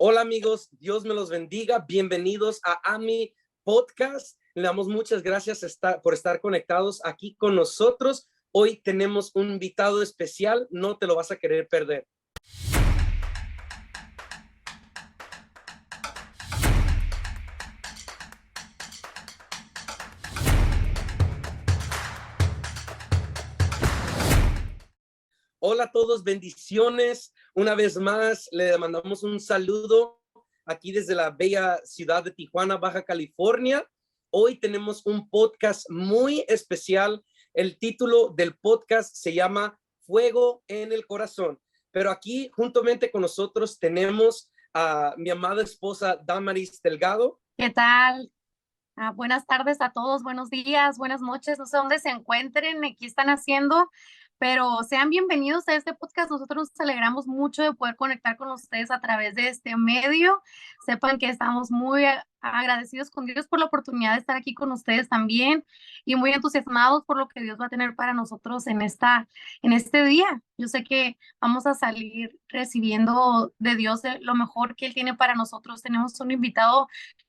Hola amigos, Dios me los bendiga. Bienvenidos a AMI Podcast. Le damos muchas gracias por estar conectados aquí con nosotros. Hoy tenemos un invitado especial, no te lo vas a querer perder. Hola a todos, bendiciones. Una vez más, le mandamos un saludo aquí desde la bella ciudad de Tijuana, Baja California. Hoy tenemos un podcast muy especial. El título del podcast se llama Fuego en el Corazón. Pero aquí, juntamente con nosotros, tenemos a mi amada esposa Damaris Delgado. ¿Qué tal? Buenas tardes a todos, buenos días, buenas noches, no sé dónde se encuentren, qué están haciendo, pero sean bienvenidos a este podcast. Nosotros nos alegramos mucho de poder conectar con ustedes a través de este medio. Sepan que estamos muy agradecidos con Dios por la oportunidad de estar aquí con ustedes también y muy entusiasmados por lo que Dios va a tener para nosotros en este día. Yo sé que vamos a salir recibiendo de Dios lo mejor que Él tiene para nosotros. Tenemos un invitado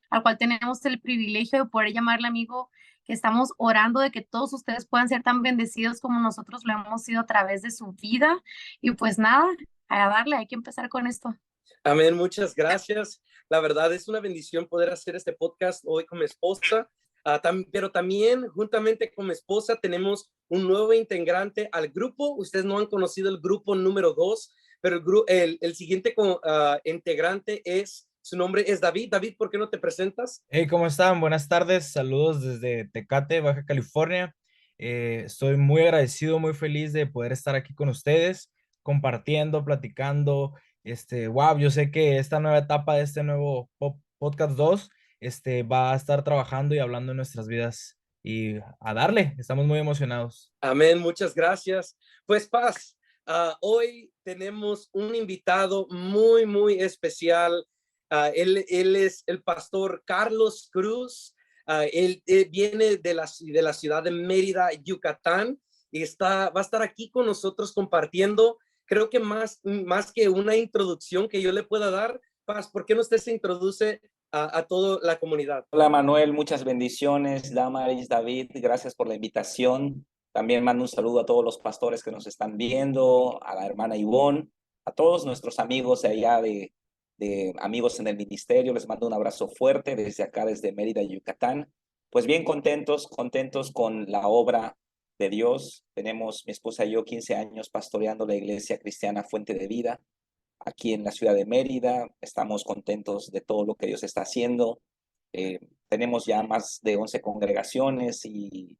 al cual tenemos el privilegio de poder llamarle amigo, que estamos orando de que todos ustedes puedan ser tan bendecidos como nosotros lo hemos sido a través de su vida. Y pues nada, a darle, hay que empezar con esto. Amén, muchas gracias. La verdad es una bendición poder hacer este podcast hoy con mi esposa, pero también juntamente con mi esposa tenemos un nuevo integrante al grupo. Ustedes no han conocido el grupo número 2, pero el siguiente integrante su nombre es David. David, ¿por qué no te presentas? Hey, ¿cómo están? Buenas tardes, saludos desde Tecate, Baja California. Estoy muy agradecido, muy feliz de poder estar aquí con ustedes, compartiendo, platicando. Wow, yo sé que esta nueva etapa de este nuevo Podcast 2, va a estar trabajando y hablando en nuestras vidas y a darle, estamos muy emocionados. Amén, muchas gracias. Pues paz, hoy tenemos un invitado muy, muy especial. Él es el pastor Carlos Cruz. Él viene de la ciudad de Mérida, Yucatán, y va a estar aquí con nosotros compartiendo. Creo que más que una introducción que yo le pueda dar, Paz, ¿por qué no usted se introduce a toda la comunidad? Hola Manuel, muchas bendiciones. Damaris, David, gracias por la invitación. También mando un saludo a todos los pastores que nos están viendo, a la hermana Ivonne, a todos nuestros amigos de allá de Amigos en el Ministerio. Les mando un abrazo fuerte desde acá, desde Mérida, Yucatán. Pues bien contentos con la obra de Dios. Tenemos mi esposa y yo 15 años pastoreando la iglesia cristiana Fuente de Vida aquí en la ciudad de Mérida. Estamos contentos de todo lo que Dios está haciendo. Tenemos ya más de 11 congregaciones y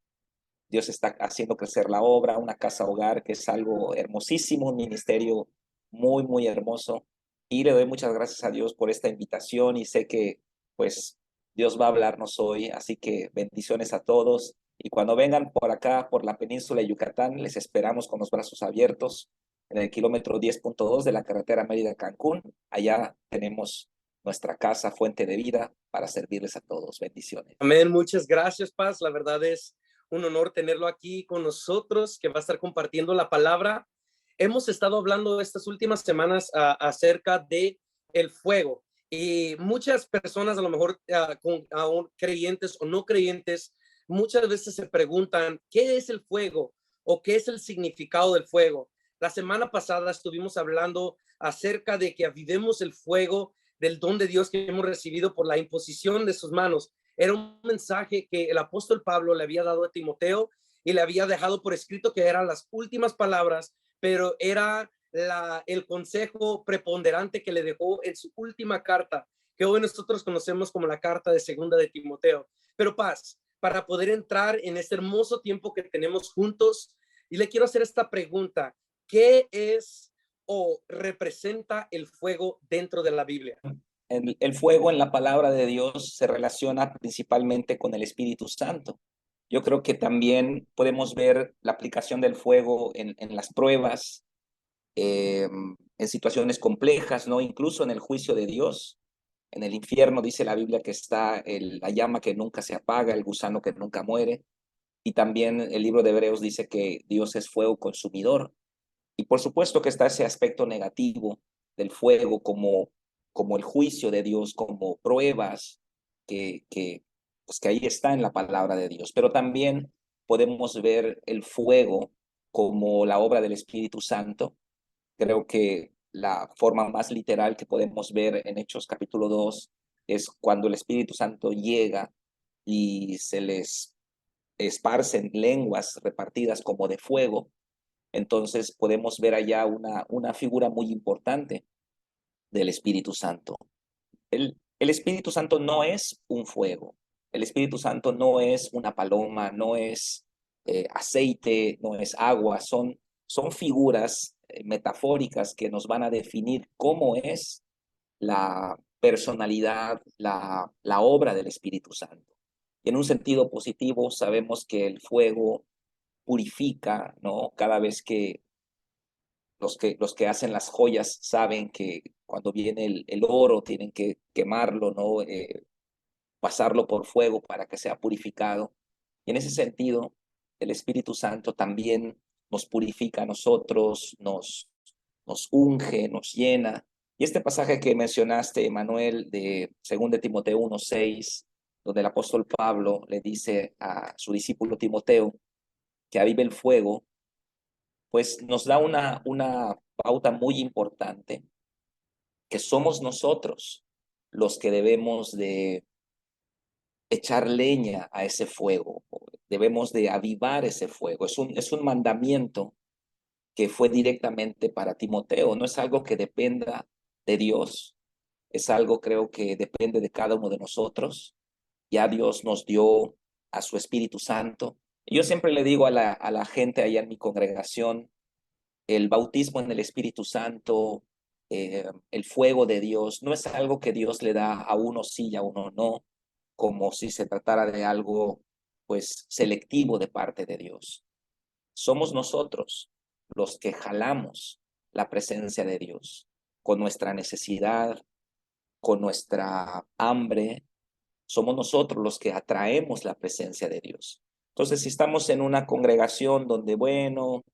Dios está haciendo crecer la obra, una casa hogar que es algo hermosísimo, un ministerio muy, muy hermoso. Y le doy muchas gracias a Dios por esta invitación y sé que pues Dios va a hablarnos hoy, así que bendiciones a todos. Y cuando vengan por acá, por la península de Yucatán, les esperamos con los brazos abiertos en el kilómetro 10.2 de la carretera Mérida-Cancún. Allá tenemos nuestra casa, Fuente de Vida, para servirles a todos. Bendiciones. Amén, muchas gracias, Paz. La verdad es un honor tenerlo aquí con nosotros, que va a estar compartiendo la palabra. Hemos estado hablando estas últimas semanas acerca de el fuego, y muchas personas, a lo mejor aún creyentes o no creyentes, muchas veces se preguntan qué es el fuego o qué es el significado del fuego. La semana pasada estuvimos hablando acerca de que avivemos el fuego del don de Dios que hemos recibido por la imposición de sus manos. Era un mensaje que el apóstol Pablo le había dado a Timoteo y le había dejado por escrito, que eran las últimas palabras, pero era el consejo preponderante que le dejó en su última carta, que hoy nosotros conocemos como la carta de segunda de Timoteo. Pero Paz, para poder entrar en este hermoso tiempo que tenemos juntos, y le quiero hacer esta pregunta: ¿qué es o representa el fuego dentro de la Biblia? El fuego en la palabra de Dios se relaciona principalmente con el Espíritu Santo. Yo creo que también podemos ver la aplicación del fuego en las pruebas, en situaciones complejas, ¿no? Incluso en el juicio de Dios. En el infierno dice la Biblia que está la llama que nunca se apaga, el gusano que nunca muere. Y también el libro de Hebreos dice que Dios es fuego consumidor. Y por supuesto que está ese aspecto negativo del fuego como como el juicio de Dios, como pruebas pues que ahí está en la palabra de Dios. Pero también podemos ver el fuego como la obra del Espíritu Santo. Creo que la forma más literal que podemos ver en Hechos capítulo 2 es cuando el Espíritu Santo llega y se les esparcen lenguas repartidas como de fuego. Entonces podemos ver allá una figura muy importante del Espíritu Santo. El Espíritu Santo no es un fuego, el Espíritu Santo no es una paloma, no es aceite, no es agua, son figuras metafóricas que nos van a definir cómo es la personalidad, la obra del Espíritu Santo. Y en un sentido positivo sabemos que el fuego purifica, ¿no? Cada vez que los que hacen las joyas saben que cuando viene el oro tienen que quemarlo, ¿no? Pasarlo por fuego para que sea purificado. Y en ese sentido, el Espíritu Santo también nos purifica a nosotros, nos unge, nos llena. Y este pasaje que mencionaste, Manuel, de 2 de Timoteo 1:6, donde el apóstol Pablo le dice a su discípulo Timoteo que avive el fuego, pues nos da una pauta muy importante, que somos nosotros los que debemos de echar leña a ese fuego, debemos de avivar ese fuego. Es un mandamiento que fue directamente para Timoteo, no es algo que dependa de Dios, es algo creo que depende de cada uno de nosotros. Ya Dios nos dio a su Espíritu Santo. Yo siempre le digo a la gente allá en mi congregación, el bautismo en el Espíritu Santo, el fuego de Dios, no es algo que Dios le da a uno sí y a uno no, como si se tratara de algo pues selectivo de parte de Dios. Somos nosotros los que jalamos la presencia de Dios con nuestra necesidad, con nuestra hambre. Somos nosotros los que atraemos la presencia de Dios. Entonces, si estamos en una congregación donde, bueno,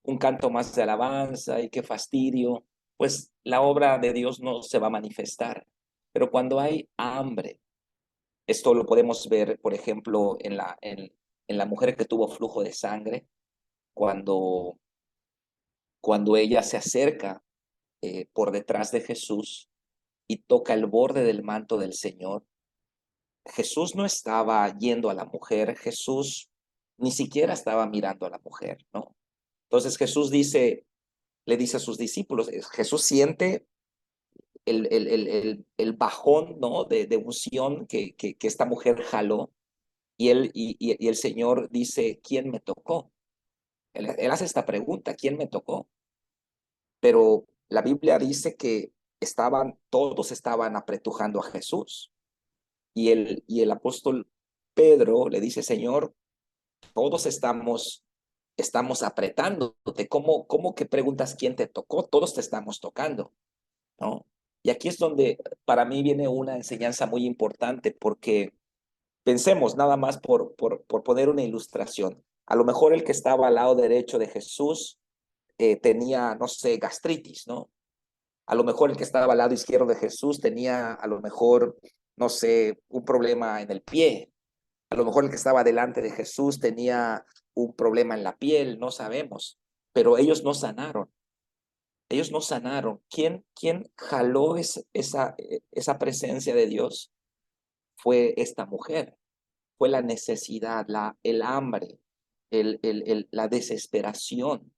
un canto más de alabanza y qué fastidio, pues la obra de Dios no se va a manifestar. Pero cuando hay hambre, esto lo podemos ver, por ejemplo, en la mujer que tuvo flujo de sangre, cuando, cuando ella se acerca por detrás de Jesús y toca el borde del manto del Señor. Jesús no estaba yendo a la mujer, Jesús ni siquiera estaba mirando a la mujer, ¿no? Entonces Jesús le dice a sus discípulos, Jesús siente el bajón, ¿no? De unción que esta mujer jaló y el Señor dice, ¿quién me tocó? Él hace esta pregunta, ¿quién me tocó? Pero la Biblia dice que todos estaban apretujando a Jesús y el apóstol Pedro le dice, Señor, todos estamos apretándote. ¿Cómo que preguntas quién te tocó? Todos te estamos tocando, ¿no? Y aquí es donde para mí viene una enseñanza muy importante, porque pensemos nada más por poner una ilustración. A lo mejor el que estaba al lado derecho de Jesús tenía, no sé, gastritis, ¿no? A lo mejor el que estaba al lado izquierdo de Jesús tenía, a lo mejor, no sé, un problema en el pie. A lo mejor el que estaba delante de Jesús tenía un problema en la piel, no sabemos. Pero ellos no sanaron. Ellos no sanaron. ¿Quién jaló esa presencia de Dios? Fue esta mujer. Fue la necesidad, el hambre, la desesperación,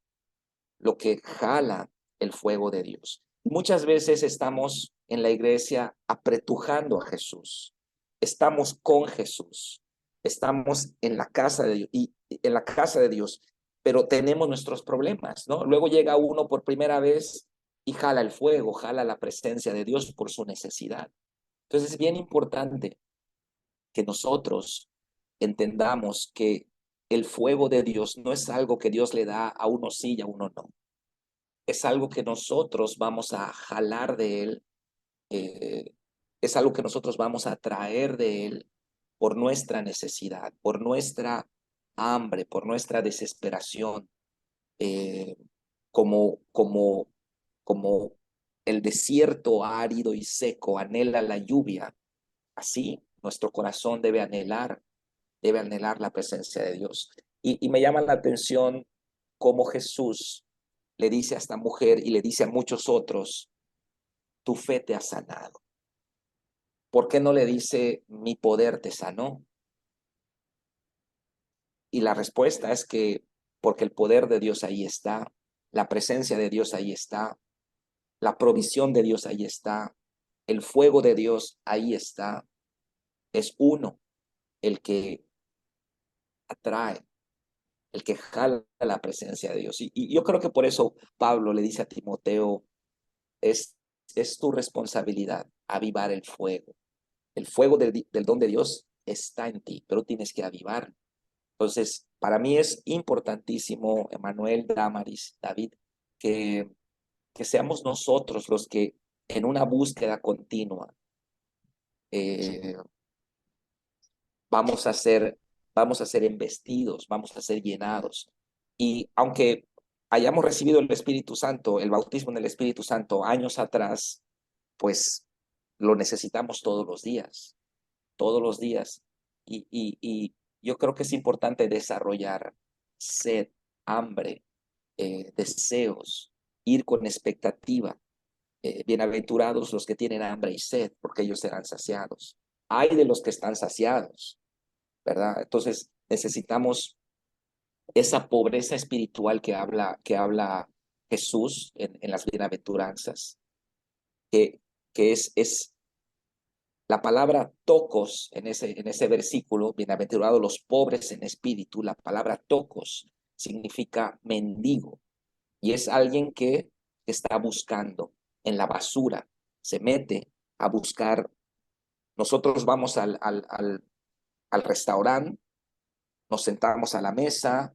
lo que jala el fuego de Dios. Muchas veces estamos en la iglesia apretujando a Jesús. Estamos con Jesús. Estamos en la casa de Dios, en la casa de Dios, pero tenemos nuestros problemas, ¿no? Luego llega uno por primera vez y jala el fuego, jala la presencia de Dios por su necesidad. Entonces es bien importante que nosotros entendamos que el fuego de Dios no es algo que Dios le da a uno sí y a uno no. Es algo que nosotros vamos a jalar de Él, es algo que nosotros vamos a traer de Él por nuestra necesidad, por nuestra hambre, por nuestra desesperación, eh, como, como, como el desierto árido y seco anhela la lluvia, así nuestro corazón debe anhelar la presencia de Dios. Y me llama la atención cómo Jesús le dice a esta mujer y le dice a muchos otros, tu fe te ha sanado. ¿Por qué no le dice, mi poder te sanó? Y la respuesta es que porque el poder de Dios ahí está, la presencia de Dios ahí está, la provisión de Dios ahí está, el fuego de Dios ahí está. Es uno el que atrae, el que jala la presencia de Dios. Y yo creo que por eso Pablo le dice a Timoteo, es, es tu responsabilidad avivar el fuego. El fuego del don de Dios está en ti, pero tienes que avivar. Entonces, para mí es importantísimo, Emanuel, Damaris, David, que, que seamos nosotros los que en una búsqueda continua eh, vamos a ser, vamos a ser embestidos, vamos a ser llenados. Y aunque hayamos recibido el Espíritu Santo, el bautismo en el Espíritu Santo años atrás, pues lo necesitamos todos los días. Y yo creo que es importante desarrollar sed, hambre, deseos, ir con expectativa. Bienaventurados los que tienen hambre y sed, porque ellos serán saciados. Hay de los que están saciados, ¿verdad? Entonces necesitamos esa pobreza espiritual que habla Jesús en las bienaventuranzas, que, que es la palabra tocos en ese versículo, bienaventurados los pobres en espíritu, la palabra tocos significa mendigo y es alguien que está buscando en la basura, se mete a buscar. Nosotros vamos al restaurante, nos sentamos a la mesa,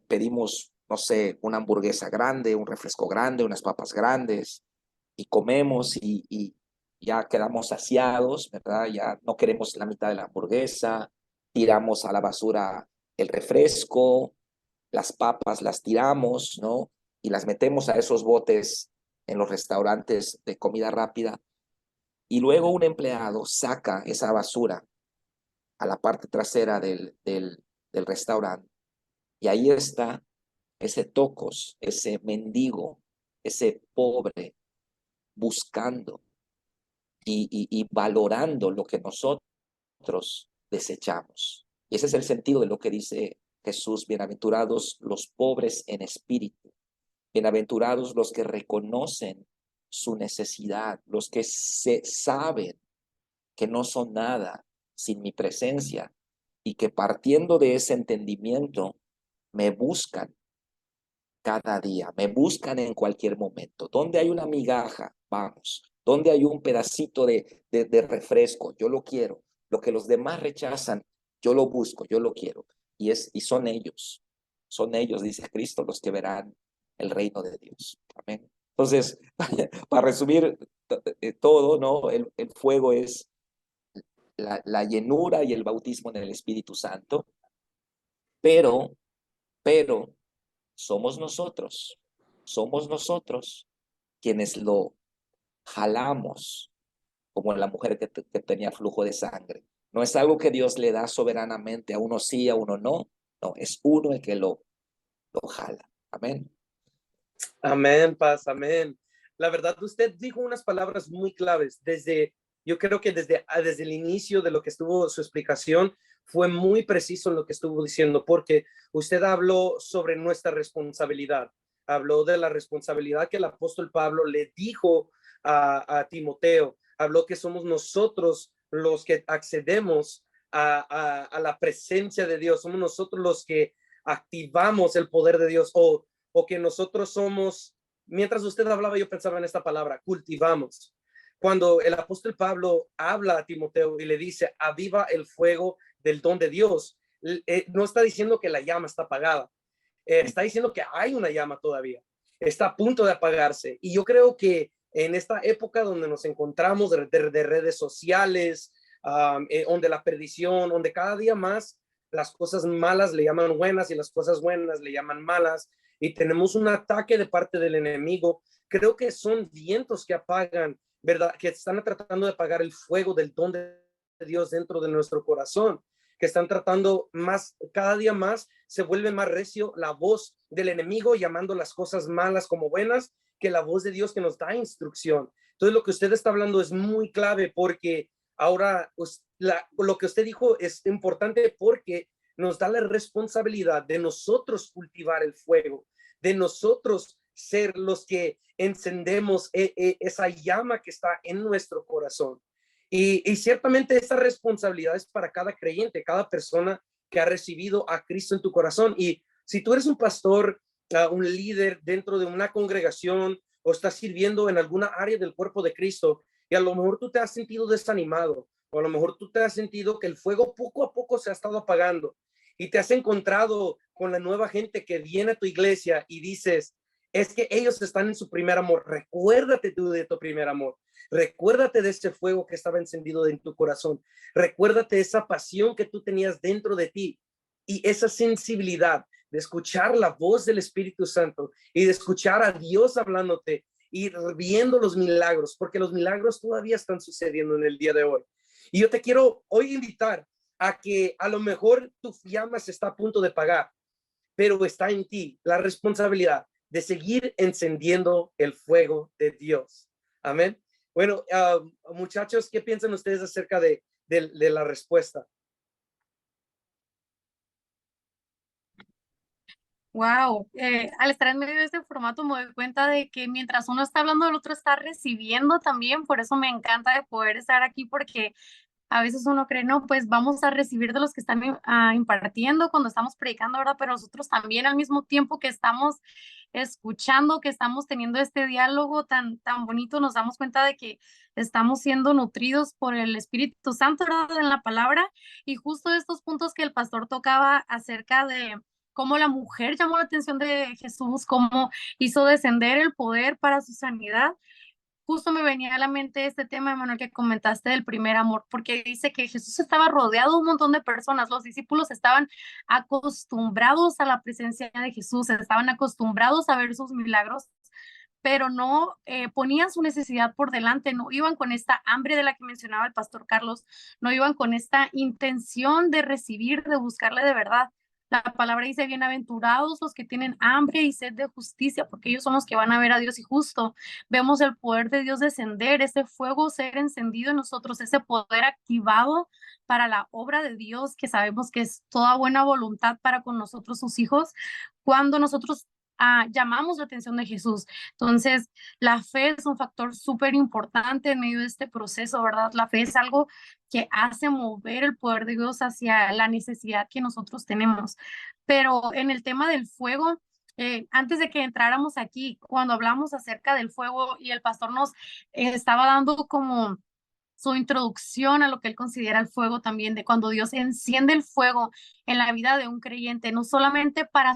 pedimos, no sé, una hamburguesa grande, un refresco grande, unas papas grandes, y comemos y ya quedamos saciados, ¿verdad? Ya no queremos la mitad de la hamburguesa, tiramos a la basura el refresco, las papas las tiramos, ¿no? Y las metemos a esos botes en los restaurantes de comida rápida. Y luego un empleado saca esa basura a la parte trasera del restaurante. Y ahí está ese tocos, ese mendigo, ese pobre, buscando y valorando lo que nosotros desechamos. Y ese es el sentido de lo que dice Jesús, bienaventurados los pobres en espíritu, bienaventurados los que reconocen su necesidad, los que saben que no son nada sin mi presencia y que partiendo de ese entendimiento me buscan cada día, me buscan en cualquier momento. Donde hay una migaja, vamos. Donde hay un pedacito de refresco, yo lo quiero. Lo que los demás rechazan, yo lo busco, yo lo quiero. Y son ellos, dice Cristo, los que verán el reino de Dios. Amén. Entonces, para resumir todo, ¿no? El fuego es la llenura y el bautismo en el Espíritu Santo, pero somos nosotros quienes lo jalamos, como la mujer que tenía flujo de sangre. No es algo que Dios le da soberanamente, a uno sí, a uno no. No, es uno el que lo jala. Amén. Amén, paz, amén. La verdad, usted dijo unas palabras muy claves. Yo creo que desde el inicio de lo que estuvo su explicación, fue muy preciso en lo que estuvo diciendo, porque usted habló sobre nuestra responsabilidad. Habló de la responsabilidad que el apóstol Pablo le dijo a Timoteo. Habló que somos nosotros los que accedemos a la presencia de Dios. Somos nosotros los que activamos el poder de Dios o que nosotros somos, mientras usted hablaba, yo pensaba en esta palabra, cultivamos. Cuando el apóstol Pablo habla a Timoteo y le dice, aviva el fuego del don de Dios, no está diciendo que la llama está apagada, está diciendo que hay una llama todavía, está a punto de apagarse. Y yo creo que en esta época donde nos encontramos de redes sociales, donde la perdición, donde cada día más las cosas malas le llaman buenas y las cosas buenas le llaman malas, y tenemos un ataque de parte del enemigo Creo que son vientos que apagan, ¿verdad? Que están tratando de apagar el fuego del don de Dios dentro de nuestro corazón, que están tratando más, cada día más se vuelve más recio la voz del enemigo llamando las cosas malas como buenas que la voz de Dios que nos da instrucción. Entonces lo que usted está hablando es muy clave porque ahora pues, lo que usted dijo es importante porque nos da la responsabilidad de nosotros cultivar el fuego, de nosotros ser los que encendemos esa llama que está en nuestro corazón. Y ciertamente esa responsabilidad es para cada creyente, cada persona que ha recibido a Cristo en tu corazón. Y si tú eres un pastor, un líder dentro de una congregación o estás sirviendo en alguna área del cuerpo de Cristo y a lo mejor tú te has sentido desanimado o a lo mejor tú te has sentido que el fuego poco a poco se ha estado apagando y te has encontrado con la nueva gente que viene a tu iglesia y dices, es que ellos están en su primer amor. Recuérdate tú de tu primer amor. Recuérdate de ese fuego que estaba encendido en tu corazón. Recuérdate de esa pasión que tú tenías dentro de ti y esa sensibilidad de escuchar la voz del Espíritu Santo y de escuchar a Dios hablándote y viendo los milagros, porque los milagros todavía están sucediendo en el día de hoy. Y yo te quiero hoy invitar a que a lo mejor tu llama se está a punto de apagar, pero está en ti la responsabilidad de seguir encendiendo el fuego de Dios. Amén. Bueno, muchachos, ¿qué piensan ustedes acerca de la respuesta? Wow, al estar en medio de este formato me doy cuenta de que mientras uno está hablando, el otro está recibiendo también. Por eso me encanta de poder estar aquí porque a veces uno cree, no, pues vamos a recibir de los que están impartiendo cuando estamos predicando, ¿verdad? Pero nosotros también al mismo tiempo que estamos escuchando, que estamos teniendo este diálogo tan bonito, nos damos cuenta de que estamos siendo nutridos por el Espíritu Santo, ¿verdad? En la palabra. Y justo estos puntos que el pastor tocaba acerca de cómo la mujer llamó la atención de Jesús, cómo hizo descender el poder para su sanidad. Justo me venía a la mente este tema, Manuel, que comentaste del primer amor, porque dice que Jesús estaba rodeado de un montón de personas, los discípulos estaban acostumbrados a la presencia de Jesús, estaban acostumbrados a ver sus milagros, pero no ponían su necesidad por delante, no iban con esta hambre de la que mencionaba el pastor Carlos, no iban con esta intención de recibir, de buscarle de verdad. La palabra dice, bienaventurados los que tienen hambre y sed de justicia, porque ellos son los que van a ver a Dios. Y justo vemos el poder de Dios descender, ese fuego ser encendido en nosotros, ese poder activado para la obra de Dios, que sabemos que es toda buena voluntad para con nosotros, sus hijos, cuando nosotros llamamos la atención de Jesús. Entonces, la fe es un factor súper importante en medio de este proceso, ¿verdad? La fe es algo que hace mover el poder de Dios hacia la necesidad que nosotros tenemos. Pero en el tema del fuego, antes de que entráramos aquí, cuando hablamos acerca del fuego y el pastor nos estaba dando como su introducción a lo que él considera el fuego también, de cuando Dios enciende el fuego en la vida de un creyente, no solamente para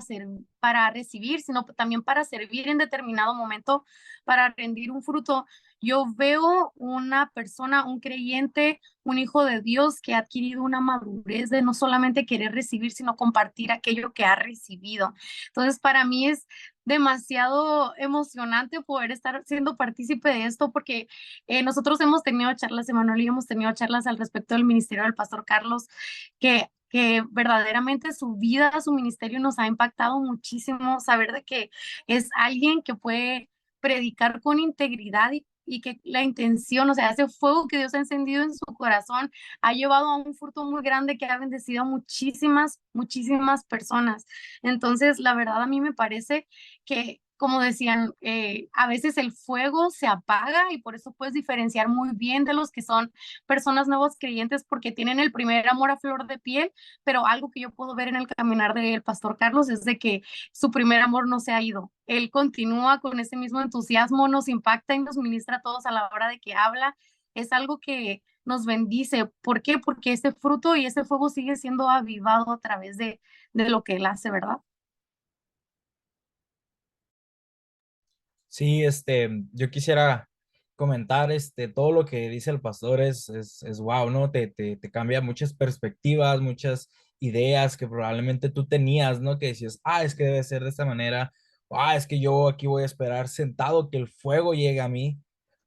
recibir, sino también para servir en determinado momento, para rendir un fruto. Yo veo una persona, un creyente, un hijo de Dios que ha adquirido una madurez de no solamente querer recibir, sino compartir aquello que ha recibido. Entonces, para mí es demasiado emocionante poder estar siendo partícipe de esto porque nosotros hemos tenido charlas, Emanuel y hemos tenido charlas al respecto del ministerio del pastor Carlos, que verdaderamente su vida, su ministerio nos ha impactado muchísimo, saber de que es alguien que puede predicar con integridad y que la intención, o sea, ese fuego que Dios ha encendido en su corazón ha llevado a un fruto muy grande que ha bendecido a muchísimas personas. Entonces, la verdad a mí me parece que, como decían, a veces el fuego se apaga y por eso puedes diferenciar muy bien de los que son personas nuevos creyentes porque tienen el primer amor a flor de piel, pero algo que yo puedo ver en el caminar del pastor Carlos es de que su primer amor no se ha ido. Él continúa con ese mismo entusiasmo, nos impacta y nos ministra a todos a la hora de que habla. Es algo que nos bendice. ¿Por qué? Porque ese fruto y ese fuego sigue siendo avivado a través de lo que él hace, ¿verdad? Sí, yo quisiera comentar, todo lo que dice el pastor es wow, ¿no? Te cambia muchas perspectivas, muchas ideas que probablemente tú tenías, ¿no? Que decías, es que debe ser de esta manera, es que yo aquí voy a esperar sentado que el fuego llegue a mí.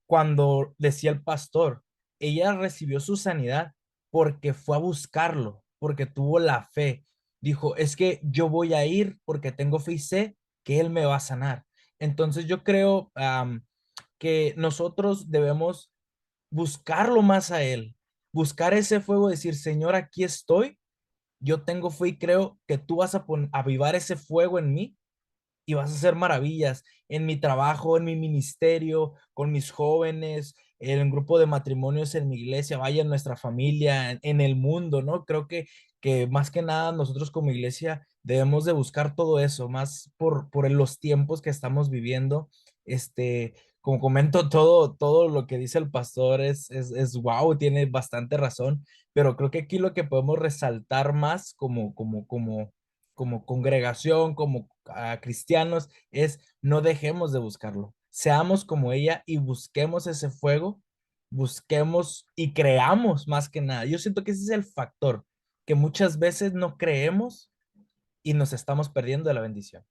Cuando decía el pastor, ella recibió su sanidad porque fue a buscarlo, porque tuvo la fe. Dijo, es que yo voy a ir porque tengo fe y sé que Él me va a sanar. Entonces yo creo que nosotros debemos buscarlo más a Él, buscar ese fuego, decir, Señor, aquí estoy, yo tengo fe y creo que tú vas a avivar ese fuego en mí y vas a hacer maravillas en mi trabajo, en mi ministerio, con mis jóvenes, en el grupo de matrimonios en mi iglesia, vaya en nuestra familia, en el mundo, ¿no? Creo que más que nada nosotros como iglesia debemos de buscar todo eso, más por los tiempos que estamos viviendo. Como comento, todo lo que dice el pastor es wow, tiene bastante razón, pero creo que aquí lo que podemos resaltar más como congregación, como cristianos, es no dejemos de buscarlo. Seamos como ella y busquemos ese fuego, busquemos y creamos más que nada. Yo siento que ese es el factor, que muchas veces no creemos y nos estamos perdiendo de la bendición.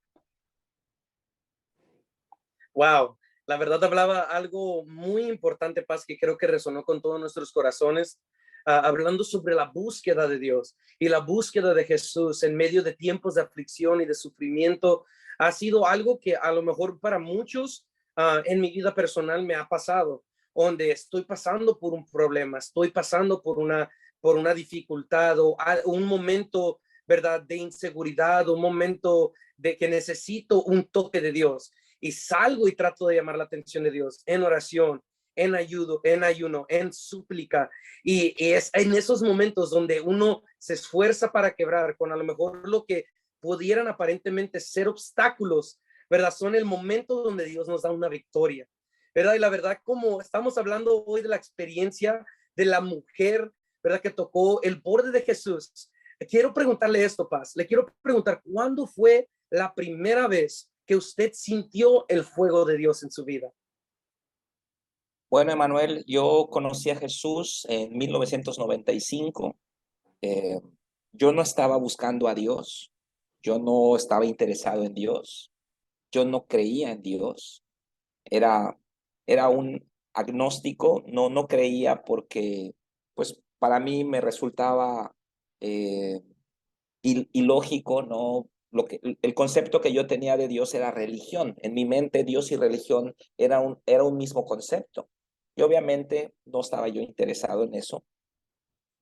Wow, la verdad hablaba algo muy importante, Paz, que creo que resonó con todos nuestros corazones, hablando sobre la búsqueda de Dios y la búsqueda de Jesús en medio de tiempos de aflicción y de sufrimiento. Ha sido algo que a lo mejor para muchos en mi vida personal me ha pasado, donde estoy pasando por un problema, estoy pasando por una dificultad o un momento, ¿verdad?, de inseguridad, un momento de que necesito un toque de Dios y salgo y trato de llamar la atención de Dios en oración, en ayuno, en súplica. Y es en esos momentos donde uno se esfuerza para quebrar con a lo mejor lo que pudieran aparentemente ser obstáculos, ¿verdad? Son el momento donde Dios nos da una victoria, ¿verdad? Y la verdad, como estamos hablando hoy de la experiencia de la mujer, ¿verdad?, que tocó el borde de Jesús. Quiero preguntarle esto, Paz. Le quiero preguntar, ¿cuándo fue la primera vez que usted sintió el fuego de Dios en su vida? Bueno, Emanuel, yo conocí a Jesús en 1995. Eh, yo no estaba buscando a Dios, yo no estaba interesado en Dios, yo no creía en Dios. Era, era un agnóstico, no creía porque, pues, para mí me resultaba eh, ilógico, ¿no? El concepto que yo tenía de Dios era religión. En mi mente, Dios y religión era un mismo concepto. Y obviamente no estaba yo interesado en eso,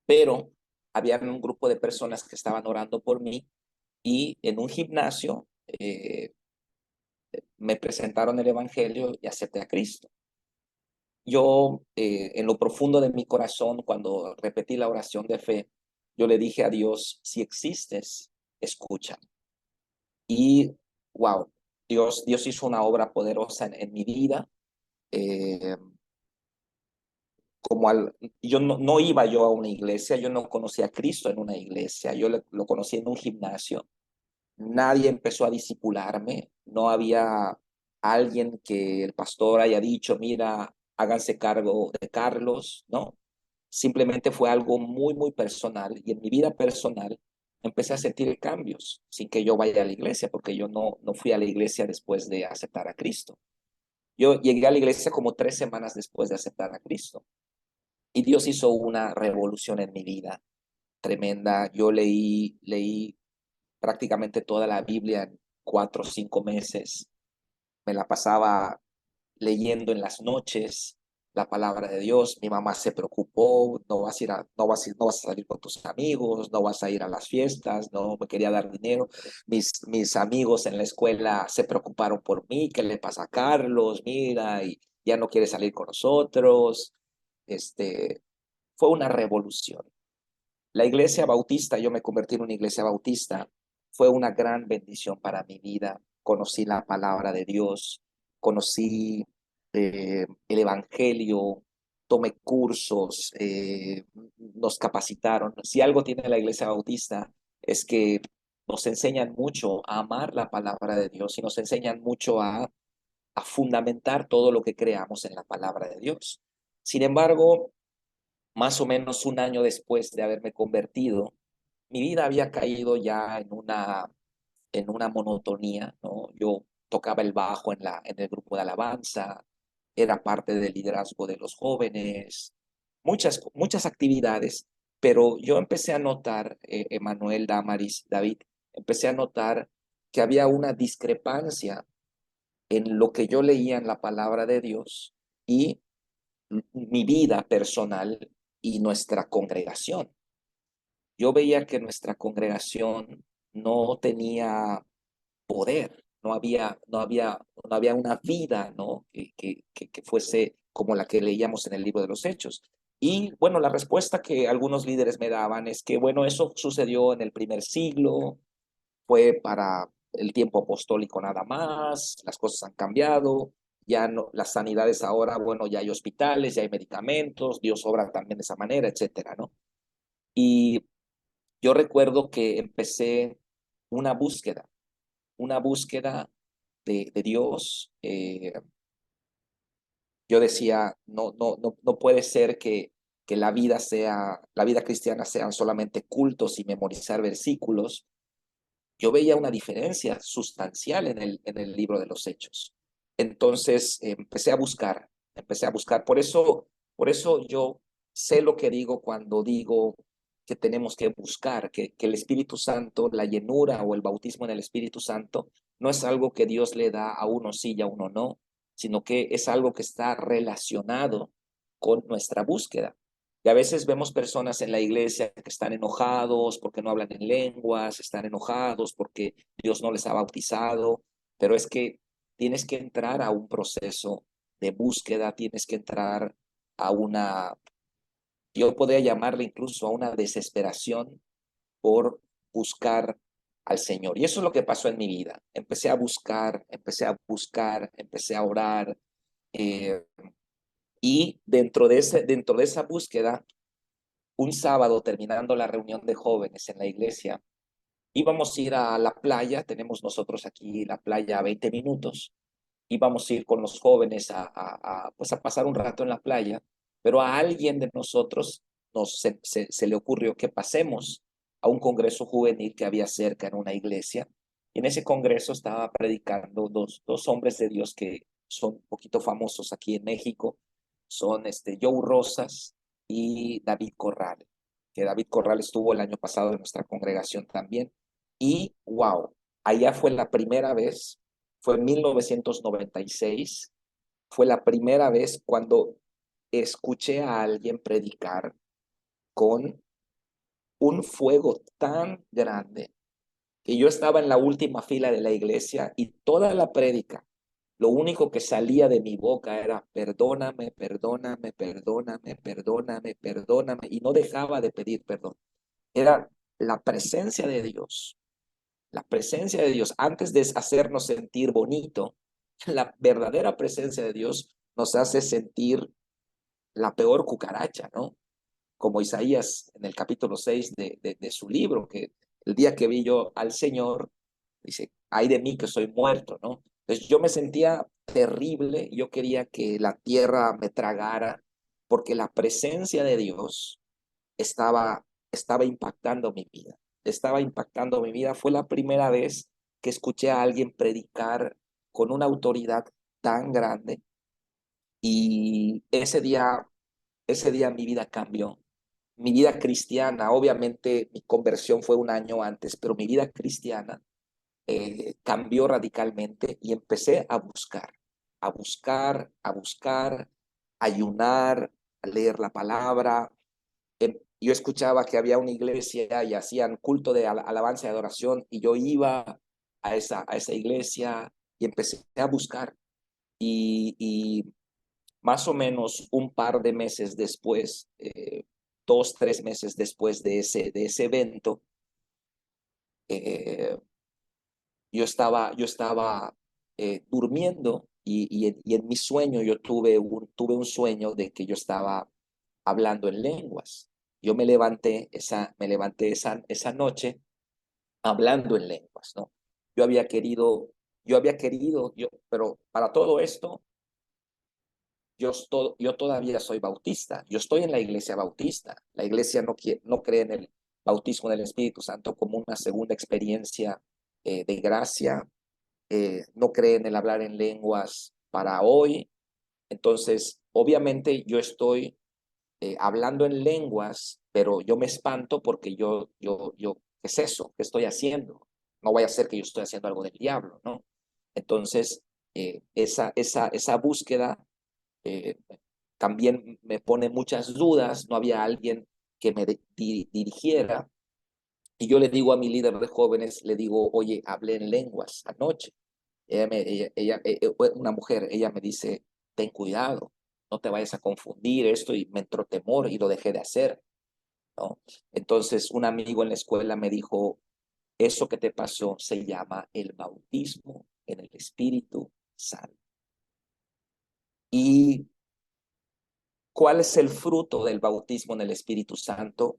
pero había un grupo de personas que estaban orando por mí y en un gimnasio me presentaron el Evangelio y acepté a Cristo. Yo, en lo profundo de mi corazón, cuando repetí la oración de fe, yo le dije a Dios, si existes, escucha. Y, wow, Dios hizo una obra poderosa en mi vida. Eh, yo no iba yo a una iglesia, yo no conocía a Cristo en una iglesia, lo conocí en un gimnasio. Nadie empezó a discipularme, no había alguien que el pastor haya dicho, mira, háganse cargo de Carlos, ¿no? Simplemente fue algo muy, muy personal y en mi vida personal empecé a sentir cambios sin que yo vaya a la iglesia, porque yo no fui a la iglesia después de aceptar a Cristo. Yo llegué a la iglesia como 3 semanas después de aceptar a Cristo y Dios hizo una revolución en mi vida tremenda. Yo leí prácticamente toda la Biblia en 4 o 5 meses. Me la pasaba leyendo en las noches la palabra de Dios. Mi mamá se preocupó, no vas a salir con tus amigos, no vas a ir a las fiestas, no me quería dar dinero. Mis amigos en la escuela se preocuparon por mí, ¿qué le pasa a Carlos? Mira, y ya no quiere salir con nosotros. Fue una revolución. La iglesia bautista, yo me convertí en una iglesia bautista, fue una gran bendición para mi vida. Conocí la palabra de Dios, conocí el evangelio, tomé cursos, nos capacitaron. Si algo tiene la iglesia bautista es que nos enseñan mucho a amar la palabra de Dios y nos enseñan mucho a fundamentar todo lo que creamos en la palabra de Dios. Sin embargo, más o menos un año después de haberme convertido, mi vida había caído ya en una monotonía, ¿no? Yo tocaba el bajo en el grupo de alabanza, era parte del liderazgo de los jóvenes, muchas actividades, pero yo empecé a notar, Emanuel, Damaris, David, empecé a notar que había una discrepancia en lo que yo leía en la palabra de Dios y mi vida personal y nuestra congregación. Yo veía que nuestra congregación no tenía poder, no había una vida, ¿no? Que fuese como la que leíamos en el libro de los Hechos. Y bueno, la respuesta que algunos líderes me daban es que, bueno, eso sucedió en el primer siglo, fue para el tiempo apostólico nada más, las cosas han cambiado, ya no, las sanidades ahora, bueno, ya hay hospitales, ya hay medicamentos, Dios obra también de esa manera, etcétera, ¿no? Y yo recuerdo que empecé una búsqueda, una búsqueda de Dios. Yo decía, no puede ser que la vida cristiana sean solamente cultos y memorizar versículos. Yo veía una diferencia sustancial en el libro de los Hechos. Entonces empecé a buscar. Por eso yo sé lo que digo cuando digo que tenemos que buscar, que el Espíritu Santo, la llenura o el bautismo en el Espíritu Santo, no es algo que Dios le da a uno sí y a uno no, sino que es algo que está relacionado con nuestra búsqueda. Y a veces vemos personas en la iglesia que están enojados porque no hablan en lenguas, están enojados porque Dios no les ha bautizado, pero es que tienes que entrar a un proceso de búsqueda, tienes que entrar a yo podría llamarle incluso a una desesperación por buscar al Señor. Y eso es lo que pasó en mi vida. Empecé a orar, eh, y dentro de esa búsqueda, un sábado terminando la reunión de jóvenes en la iglesia, íbamos a ir a la playa, tenemos nosotros aquí la playa a 20 minutos, íbamos a ir con los jóvenes pues a pasar un rato en la playa, pero a alguien de nosotros se le ocurrió que pasemos a un congreso juvenil que había cerca en una iglesia, y en ese congreso estaba predicando dos hombres de Dios que son un poquito famosos aquí en México, son Joe Rosas y David Corral, que David Corral estuvo el año pasado en nuestra congregación también. Y wow, allá fue la primera vez, fue en 1996, fue la primera vez cuando escuché a alguien predicar con un fuego tan grande que yo estaba en la última fila de la iglesia y toda la prédica, lo único que salía de mi boca era perdóname, perdóname, perdóname, perdóname, perdóname, y no dejaba de pedir perdón. Era la presencia de Dios, la presencia de Dios, antes de hacernos sentir bonito, la verdadera presencia de Dios nos hace sentir la peor cucaracha, ¿no? Como Isaías en el capítulo 6 de su libro, que el día que vi yo al Señor, dice, ay de mí que soy muerto, ¿no? Entonces yo me sentía terrible, yo quería que la tierra me tragara, porque la presencia de Dios estaba impactando mi vida, estaba impactando mi vida. Fue la primera vez que escuché a alguien predicar con una autoridad tan grande, y ese día mi vida cambió. Mi vida cristiana, obviamente mi conversión fue un año antes, pero mi vida cristiana cambió radicalmente y empecé a buscar, a buscar, a buscar, a ayunar, a leer la palabra. Yo escuchaba que había una iglesia y hacían culto de alabanza y adoración, y yo iba a esa iglesia y empecé a buscar. Y más o menos un par de meses después, 2, 3 meses después de ese evento, eh, yo estaba durmiendo, y en mi sueño yo tuve un sueño de que yo estaba hablando en lenguas. Yo me levanté esa noche hablando en lenguas, ¿no? Pero para todo esto, yo todavía soy bautista. Yo estoy en la iglesia bautista. La iglesia no cree en el bautismo del Espíritu Santo como una segunda experiencia de gracia. no cree en el hablar en lenguas para hoy. Entonces, obviamente yo estoy hablando en lenguas, pero yo me espanto porque ¿qué es eso? ¿Qué estoy haciendo? No vaya a ser que yo estoy haciendo algo del diablo, ¿no? Entonces, esa búsqueda eh, también me pone muchas dudas. No había alguien que me dirigiera. Y yo le digo a mi líder de jóvenes, le digo, oye, hablé en lenguas anoche. Una mujer, ella me dice, ten cuidado, no te vayas a confundir esto, y me entró temor y lo dejé de hacer, ¿no? Entonces un amigo en la escuela me dijo, eso que te pasó se llama el bautismo en el Espíritu Santo. ¿Y cuál es el fruto del bautismo en el Espíritu Santo?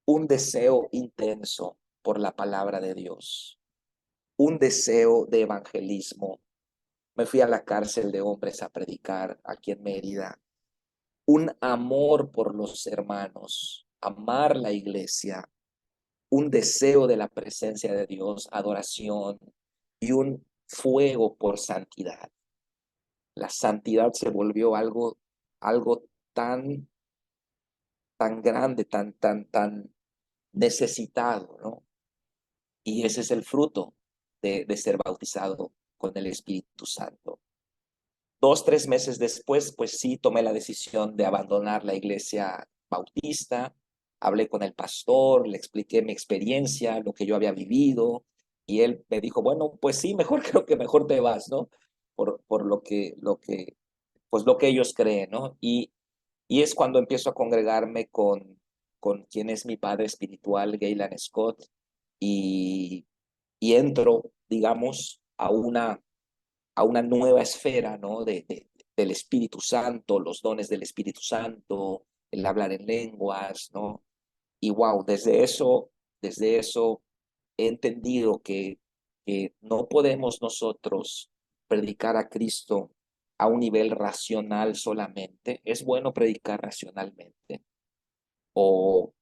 Un deseo intenso por la palabra de Dios, un deseo de evangelismo. Me fui a la cárcel de hombres a predicar aquí en Mérida. Un amor por los hermanos, amar la iglesia, un deseo de la presencia de Dios, adoración y un fuego por santidad. La santidad se volvió algo tan, tan grande, tan necesitado, ¿no? Y ese es el fruto de ser bautizado con el Espíritu Santo. 2, 3 meses después, pues sí, tomé la decisión de abandonar la iglesia bautista. Hablé con el pastor, le expliqué mi experiencia, lo que yo había vivido, y él me dijo, bueno, pues sí, mejor creo que mejor te vas, ¿no? Por pues lo que ellos creen, ¿no? Y es cuando empiezo a congregarme con quien es mi padre espiritual, Gaylan Scott, y, y entro, digamos, a una nueva esfera, ¿no? Del Espíritu Santo, los dones del Espíritu Santo, el hablar en lenguas, ¿no? Y wow, desde eso he entendido que no podemos nosotros predicar a Cristo a un nivel racional solamente. Es bueno predicar racionalmente o,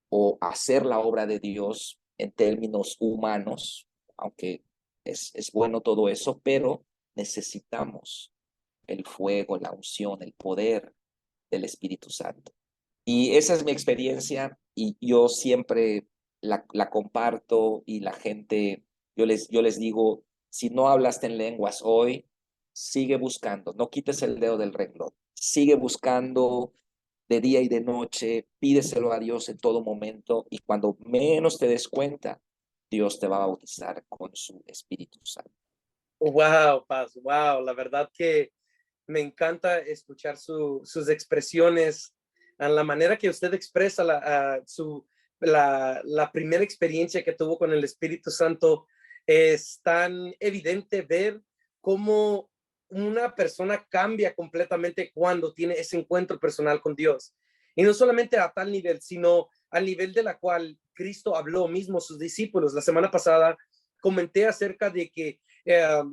o hacer la obra de Dios en términos humanos, aunque es bueno todo eso, pero necesitamos el fuego, la unción, el poder del Espíritu Santo. Y esa es mi experiencia y yo siempre la comparto, y la gente, yo les digo, si no hablaste en lenguas hoy, sigue buscando, no quites el dedo del renglón, sigue buscando de día y de noche, pídeselo a Dios en todo momento, y cuando menos te des cuenta, Dios te va a bautizar con su Espíritu Santo. Wow, Paz, wow, la verdad que me encanta escuchar sus expresiones, a la manera que usted expresa la primera experiencia que tuvo con el Espíritu Santo. Es tan evidente ver cómo una persona cambia completamente cuando tiene ese encuentro personal con Dios. Y no solamente a tal nivel, sino al nivel de la cual Cristo habló mismo a sus discípulos. La semana pasada comenté acerca de que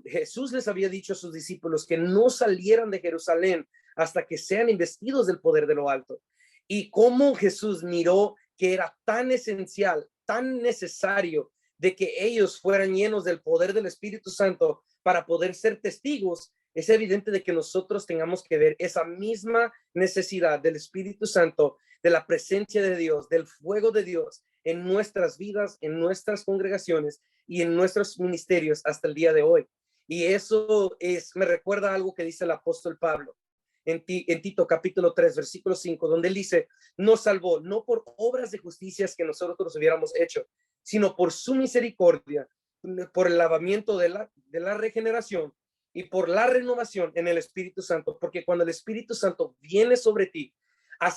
Jesús les había dicho a sus discípulos que no salieran de Jerusalén hasta que sean investidos del poder de lo alto. Y cómo Jesús miró que era tan esencial, tan necesario de que ellos fueran llenos del poder del Espíritu Santo para poder ser testigos. Es evidente de que nosotros tengamos que ver esa misma necesidad del Espíritu Santo, de la presencia de Dios, del fuego de Dios en nuestras vidas, en nuestras congregaciones y en nuestros ministerios hasta el día de hoy. Y eso me recuerda algo que dice el apóstol Pablo en Tito capítulo 3, versículo 5, donde él dice, nos salvó no por obras de justicias que nosotros hubiéramos hecho, sino por su misericordia, por el lavamiento de la regeneración y por la renovación en el Espíritu Santo, porque cuando el Espíritu Santo viene sobre ti,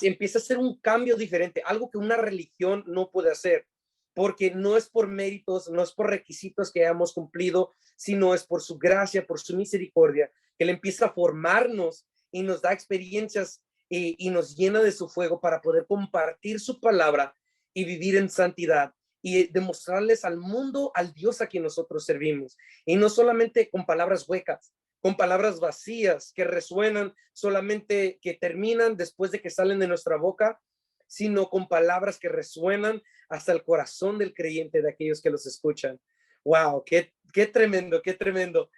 empieza a ser un cambio diferente, algo que una religión no puede hacer, porque no es por méritos, no es por requisitos que hayamos cumplido, sino es por su gracia, por su misericordia, que Él empieza a formarnos y nos da experiencias y nos llena de su fuego para poder compartir su palabra y vivir en santidad y demostrarles al mundo al Dios a quien nosotros servimos. Y no solamente con palabras huecas, con palabras vacías que resuenan solamente, que terminan después de que salen de nuestra boca, sino con palabras que resuenan hasta el corazón del creyente, de aquellos que los escuchan. Wow, qué tremendo, qué tremendo.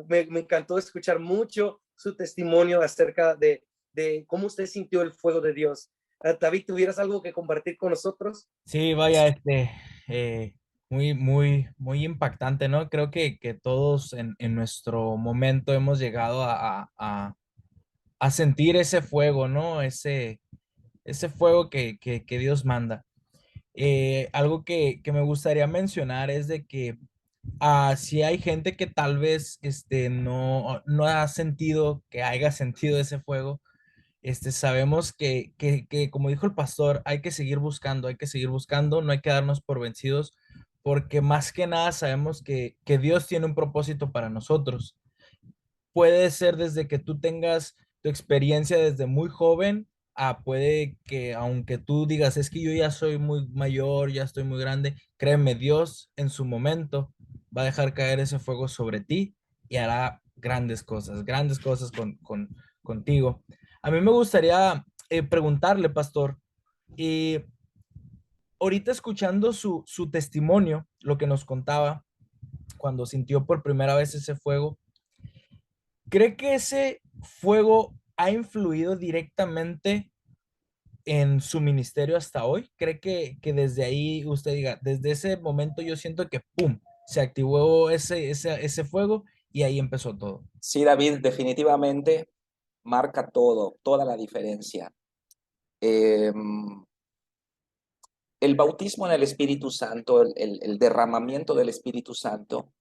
Me encantó escuchar mucho su testimonio acerca de cómo usted sintió el fuego de Dios. David, ¿tuvieras algo que compartir con nosotros? Sí, vaya, muy impactante, ¿no? Creo que todos en nuestro momento hemos llegado a sentir ese fuego, ¿no? Ese fuego que Dios manda. Algo que me gustaría mencionar es de que si hay gente que tal vez no ha sentido, que haya sentido ese fuego, sabemos que, como dijo el pastor, hay que seguir buscando, no hay que darnos por vencidos, porque más que nada sabemos que Dios tiene un propósito para nosotros. Puede ser desde que tú tengas tu experiencia desde muy joven, puede que aunque tú digas, es que yo ya soy muy mayor, ya estoy muy grande, créeme, Dios en su momento va a dejar caer ese fuego sobre ti y hará grandes cosas contigo. A mí me gustaría preguntarle, pastor, y ahorita escuchando su testimonio, lo que nos contaba cuando sintió por primera vez ese fuego, ¿cree que ese fuego ha influido directamente en su ministerio hasta hoy? ¿Cree que desde ahí usted diga, desde ese momento yo siento que, ¡pum!, se activó ese fuego y ahí empezó todo? Sí, David, definitivamente marca todo, toda la diferencia. Eh, el bautismo en el Espíritu Santo, el derramamiento del Espíritu Santo,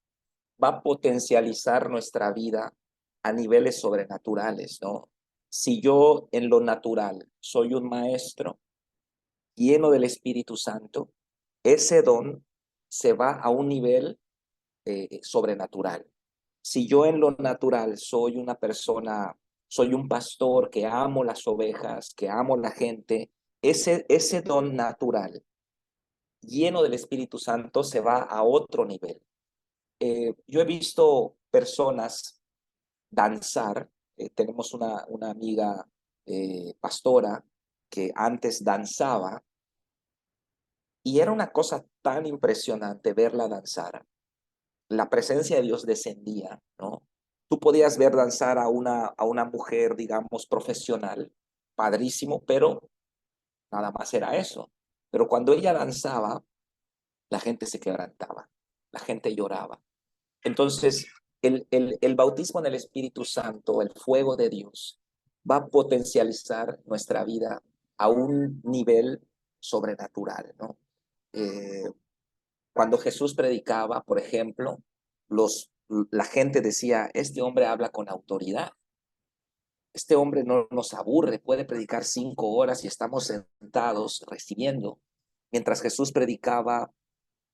va a potencializar nuestra vida a niveles sobrenaturales, ¿no? Si yo en lo natural soy un maestro lleno del Espíritu Santo, ese don se va a un nivel sobrenatural. Si yo en lo natural soy una persona, soy un pastor que amo las ovejas, que amo la gente, ese don natural lleno del Espíritu Santo se va a otro nivel. Yo he visto personas danzar. Tenemos una amiga pastora que antes danzaba y era una cosa tan impresionante verla danzar. La presencia de Dios descendía, ¿no? Tú podías ver danzar a una mujer, digamos, profesional, padrísimo, pero nada más era eso. Pero cuando ella danzaba, la gente se quebrantaba, la gente lloraba. Entonces, el bautismo en el Espíritu Santo, el fuego de Dios, va a potencializar nuestra vida a un nivel sobrenatural, ¿no? Eh, Cuando Jesús predicaba, por ejemplo, la gente decía, este hombre habla con autoridad, este hombre no nos aburre, puede predicar 5 horas y estamos sentados recibiendo. Mientras Jesús predicaba,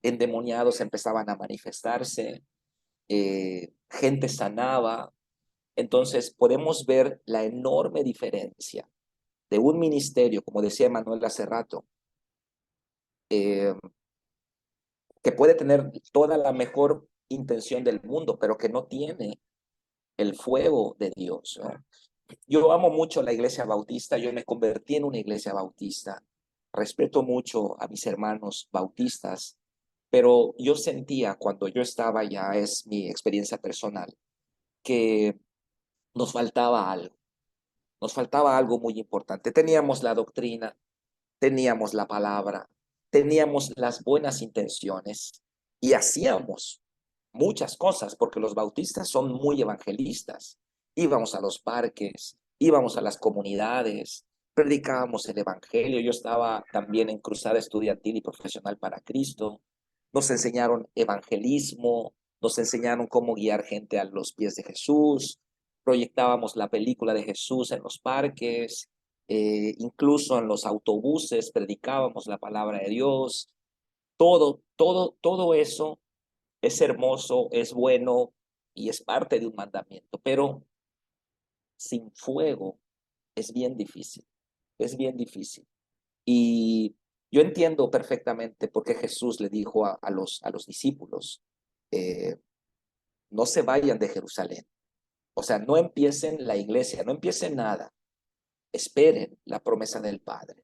endemoniados empezaban a manifestarse, gente sanaba. Entonces podemos ver la enorme diferencia de un ministerio, como decía Manuel hace rato, eh, que puede tener toda la mejor intención del mundo, pero que no tiene el fuego de Dios, ¿no? Yo amo mucho la iglesia bautista, yo me convertí en una iglesia bautista, respeto mucho a mis hermanos bautistas, pero yo sentía cuando yo estaba, ya es mi experiencia personal, que nos faltaba algo muy importante. Teníamos la doctrina, teníamos la palabra, teníamos las buenas intenciones y hacíamos muchas cosas porque los bautistas son muy evangelistas. Íbamos a los parques, íbamos a las comunidades, predicábamos el evangelio. Yo estaba también en cruzada estudiantil y profesional para Cristo. Nos enseñaron evangelismo, nos enseñaron cómo guiar gente a los pies de Jesús, proyectábamos la película de Jesús en los parques, incluso en los autobuses predicábamos la palabra de Dios. Todo eso es hermoso, es bueno y es parte de un mandamiento, pero sin fuego es bien difícil, es bien difícil. Y yo entiendo perfectamente por qué Jesús le dijo a los discípulos, eh, no se vayan de Jerusalén. O sea, no empiecen la iglesia, no empiecen nada. Esperen la promesa del Padre,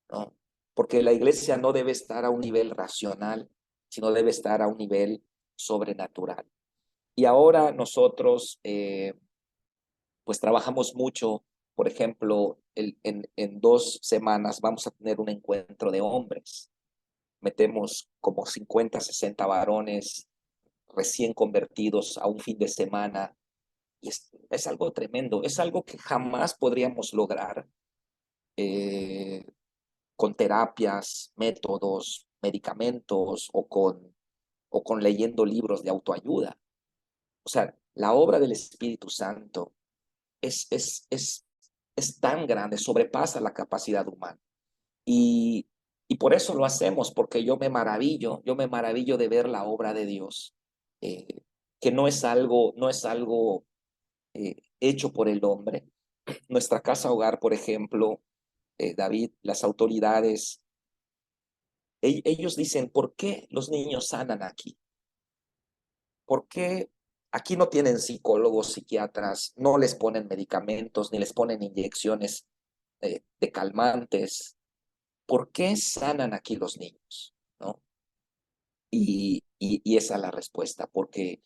¿no? Porque la iglesia no debe estar a un nivel racional, sino debe estar a un nivel sobrenatural. Y ahora nosotros pues trabajamos mucho, por ejemplo, en 2 semanas vamos a tener un encuentro de hombres. Metemos como 50, 60 varones recién convertidos a un fin de semana. Y es algo tremendo, es algo que jamás podríamos lograr con terapias, métodos, medicamentos o con leyendo libros de autoayuda. O sea, la obra del Espíritu Santo es tan grande, sobrepasa la capacidad humana. Y, y por eso lo hacemos, porque yo me maravillo de ver la obra de Dios, eh, que no es algo hecho por el hombre. Nuestra casa hogar, por ejemplo, David, las autoridades, ellos dicen, ¿por qué los niños sanan aquí? ¿Por qué aquí no tienen psicólogos, psiquiatras, no les ponen medicamentos, ni les ponen inyecciones de calmantes? ¿Por qué sanan aquí los niños? ¿No? Y esa es la respuesta, porque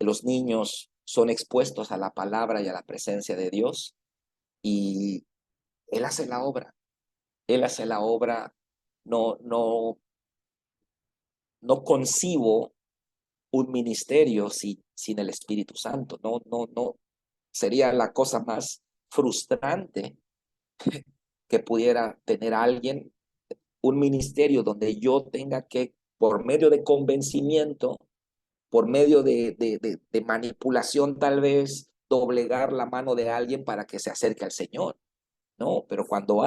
los niños son expuestos a la palabra y a la presencia de Dios, y Él hace la obra. Él hace la obra. No, no, no concibo un ministerio sin el Espíritu Santo. No, no, no. Sería la cosa más frustrante que pudiera tener alguien, un ministerio donde yo tenga que, por medio de convencimiento, por medio de manipulación tal vez, doblegar la mano de alguien para que se acerque al Señor. No, pero cuando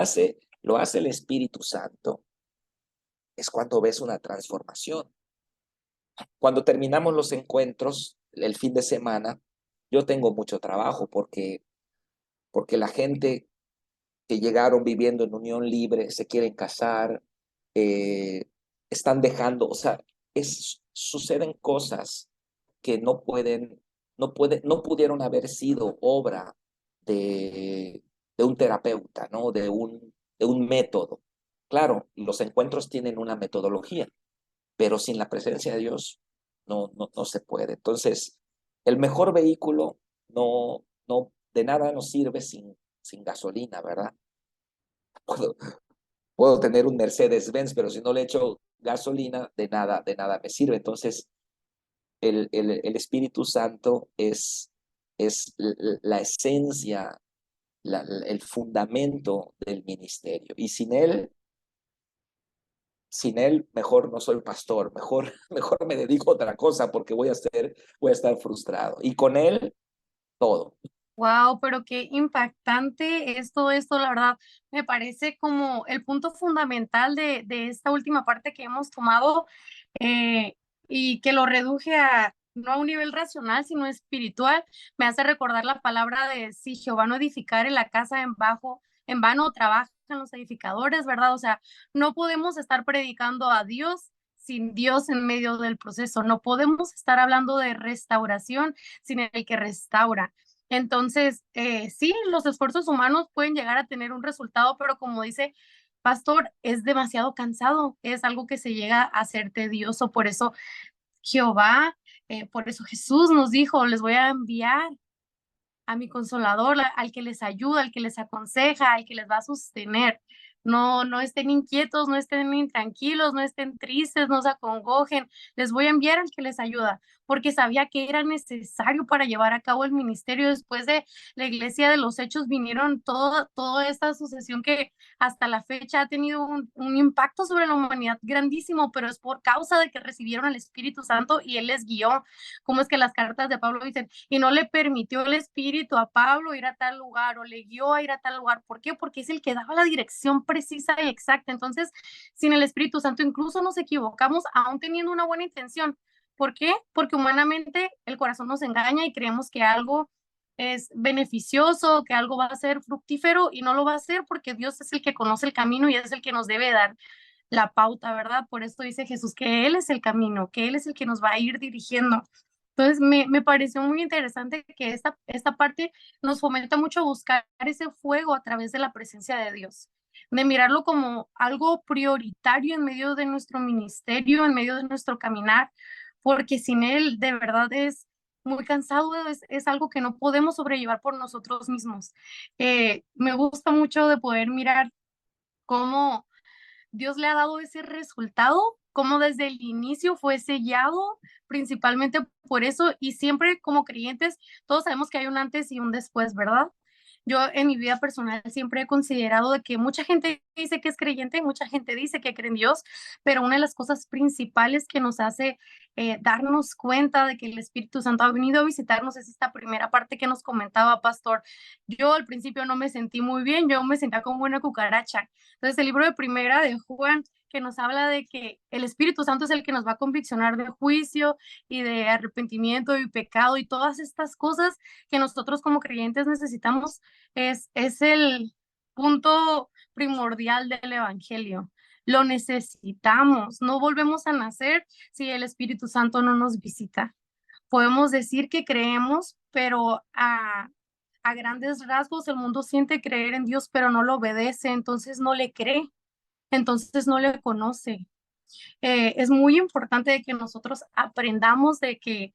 lo hace el Espíritu Santo, es cuando ves una transformación. Cuando terminamos los encuentros, el fin de semana, yo tengo mucho trabajo porque la gente que llegaron viviendo en unión libre, se quieren casar, eh, están dejando, o sea, suceden cosas que no pudieron haber sido obra de un terapeuta, ¿no? De un método. Claro, los encuentros tienen una metodología, pero sin la presencia de Dios no se puede. Entonces, el mejor vehículo de nada nos sirve sin gasolina, ¿verdad? Puedo, puedo tener un Mercedes-Benz, pero si no le echo gasolina, de nada me sirve. Entonces, el Espíritu Santo es la esencia, el fundamento del ministerio. Y sin él, mejor no soy pastor, mejor me dedico a otra cosa porque voy a estar frustrado. Y con él, todo. Wow, pero qué impactante es todo esto, la verdad, me parece como el punto fundamental de esta última parte que hemos tomado, eh, y que lo reduje a no a un nivel racional, sino espiritual, me hace recordar la palabra de si Jehová no edificare la casa en vano trabajan los edificadores, ¿verdad? O sea, no podemos estar predicando a Dios sin Dios en medio del proceso, no podemos estar hablando de restauración sin el que restaura. Entonces, sí, los esfuerzos humanos pueden llegar a tener un resultado, pero como dice Pastor, es demasiado cansado, es algo que se llega a ser tedioso. Por eso Jehová, por eso Jesús nos dijo, les voy a enviar a mi consolador, al que les ayuda, al que les aconseja, al que les va a sostener. No, no estén inquietos, no estén intranquilos, no estén tristes, no se acongojen. Les voy a enviar al que les ayuda, porque sabía que era necesario para llevar a cabo el ministerio. Después de la iglesia de los Hechos vinieron toda esta sucesión que hasta la fecha ha tenido un impacto sobre la humanidad grandísimo, pero es por causa de que recibieron el Espíritu Santo y Él les guió. Como es que las cartas de Pablo dicen, y no le permitió el Espíritu a Pablo ir a tal lugar o le guió a ir a tal lugar. ¿Por qué? Porque es el que daba la dirección precisa y exacta. Entonces, sin el Espíritu Santo incluso nos equivocamos aún teniendo una buena intención. ¿Por qué? Porque humanamente el corazón nos engaña y creemos que algo es beneficioso, que algo va a ser fructífero y no lo va a ser porque Dios es el que conoce el camino y es el que nos debe dar la pauta, ¿verdad? Por eso dice Jesús que Él es el camino, que Él es el que nos va a ir dirigiendo. Entonces, me pareció muy interesante que esta parte nos fomenta mucho a buscar ese fuego a través de la presencia de Dios. de mirarlo como algo prioritario en medio de nuestro ministerio, en medio de nuestro caminar, porque sin Él de verdad es muy cansado, es algo que no podemos sobrellevar por nosotros mismos. Me gusta mucho de poder mirar cómo Dios le ha dado ese resultado, cómo desde el inicio fue sellado, principalmente por eso, y siempre como creyentes, todos sabemos que hay un antes y un después, ¿verdad? Yo en mi vida personal siempre he considerado de que mucha gente dice que es creyente, mucha gente dice que cree en Dios, pero una de las cosas principales que nos hace darnos cuenta de que el Espíritu Santo ha venido a visitarnos es esta primera parte que nos comentaba, Pastor. Yo al principio no me sentí muy bien, yo me sentía como una cucaracha. Entonces el libro de Primera de Juan que nos habla de que el Espíritu Santo es el que nos va a conviccionar de juicio y de arrepentimiento y pecado y todas estas cosas que nosotros como creyentes necesitamos es el punto primordial del Evangelio. Lo necesitamos, no volvemos a nacer si el Espíritu Santo no nos visita. Podemos decir que creemos, pero a grandes rasgos el mundo siente creer en Dios, pero no lo obedece, entonces no le cree, entonces no le conoce. Es muy importante que nosotros aprendamos de que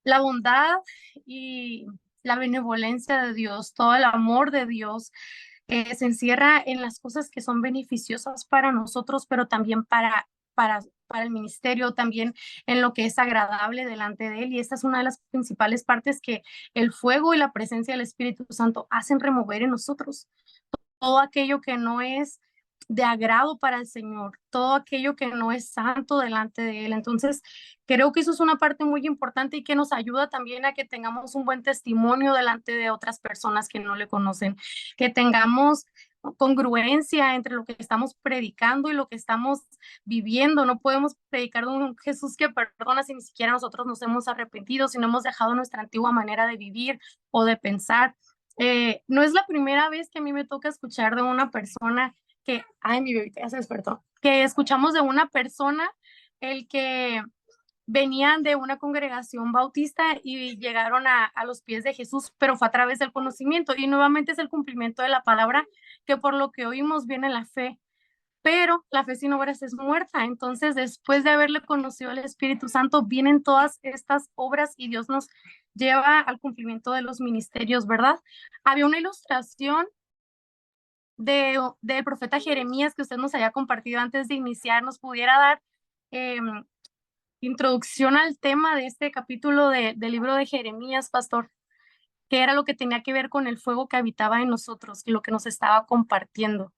la bondad y la benevolencia de Dios, todo el amor de Dios, se encierra en las cosas que son beneficiosas para nosotros, pero también para el ministerio, también en lo que es agradable delante de Él. Y esta es una de las principales partes que el fuego y la presencia del Espíritu Santo hacen remover en nosotros. Todo aquello que no es de agrado para el Señor, todo aquello que no es santo delante de Él. Entonces, creo que eso es una parte muy importante y que nos ayuda también a que tengamos un buen testimonio delante de otras personas que no le conocen, que tengamos congruencia entre lo que estamos predicando y lo que estamos viviendo. No podemos predicar de un Jesús que perdona si ni siquiera nosotros nos hemos arrepentido, si no hemos dejado nuestra antigua manera de vivir o de pensar. No es la primera vez que a mí me toca escuchar de una persona que, ay, mi bebita ya se despertó, que escuchamos de una persona el que venían de una congregación bautista y llegaron a los pies de Jesús, pero fue a través del conocimiento y nuevamente es el cumplimiento de la palabra que por lo que oímos viene la fe, pero la fe sin obras es muerta. Entonces, después de haberle conocido al Espíritu Santo, vienen todas estas obras y Dios nos lleva al cumplimiento de los ministerios, ¿verdad? Había una ilustración del profeta Jeremías que usted nos había compartido antes de iniciar. ¿Nos pudiera dar introducción al tema de este capítulo del libro de Jeremías, pastor? ¿Qué era lo que tenía que ver con el fuego que habitaba en nosotros y lo que nos estaba compartiendo?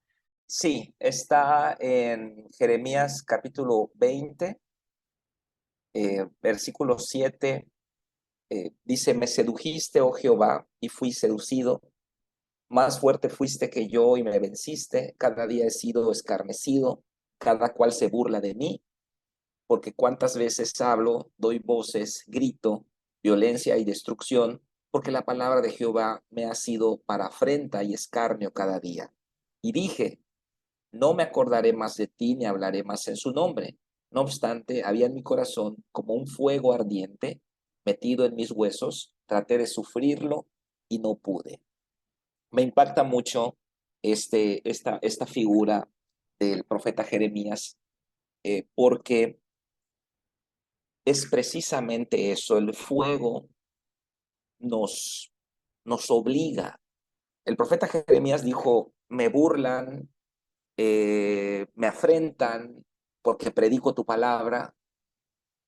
Sí, está en Jeremías capítulo 20, versículo 7, dice, me sedujiste, oh Jehová, y fui seducido. Más fuerte fuiste que yo y me venciste. Cada día he sido escarnecido, cada cual se burla de mí, porque cuántas veces hablo, doy voces, grito, violencia y destrucción, porque la palabra de Jehová me ha sido para afrenta y escarnio cada día. Y dije, no me acordaré más de ti ni hablaré más en su nombre. No obstante, había en mi corazón como un fuego ardiente metido en mis huesos. Traté de sufrirlo y no pude. Me impacta mucho esta figura del profeta Jeremías, porque es precisamente eso, el fuego nos obliga. El profeta Jeremías dijo, me burlan, me afrentan porque predico tu palabra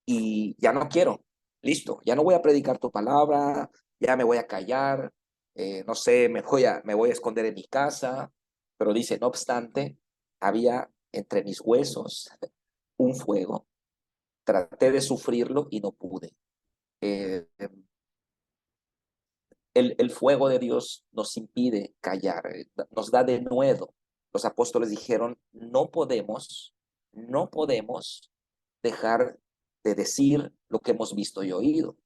y ya no quiero, listo, ya no voy a predicar tu palabra, ya me voy a callar, no sé, me voy a esconder en mi casa, pero dice, no obstante, había entre mis huesos un fuego, traté de sufrirlo y no pude. El fuego de Dios nos impide callar, nos da denuedo. Los apóstoles dijeron, no podemos dejar de decir lo que hemos visto y oído.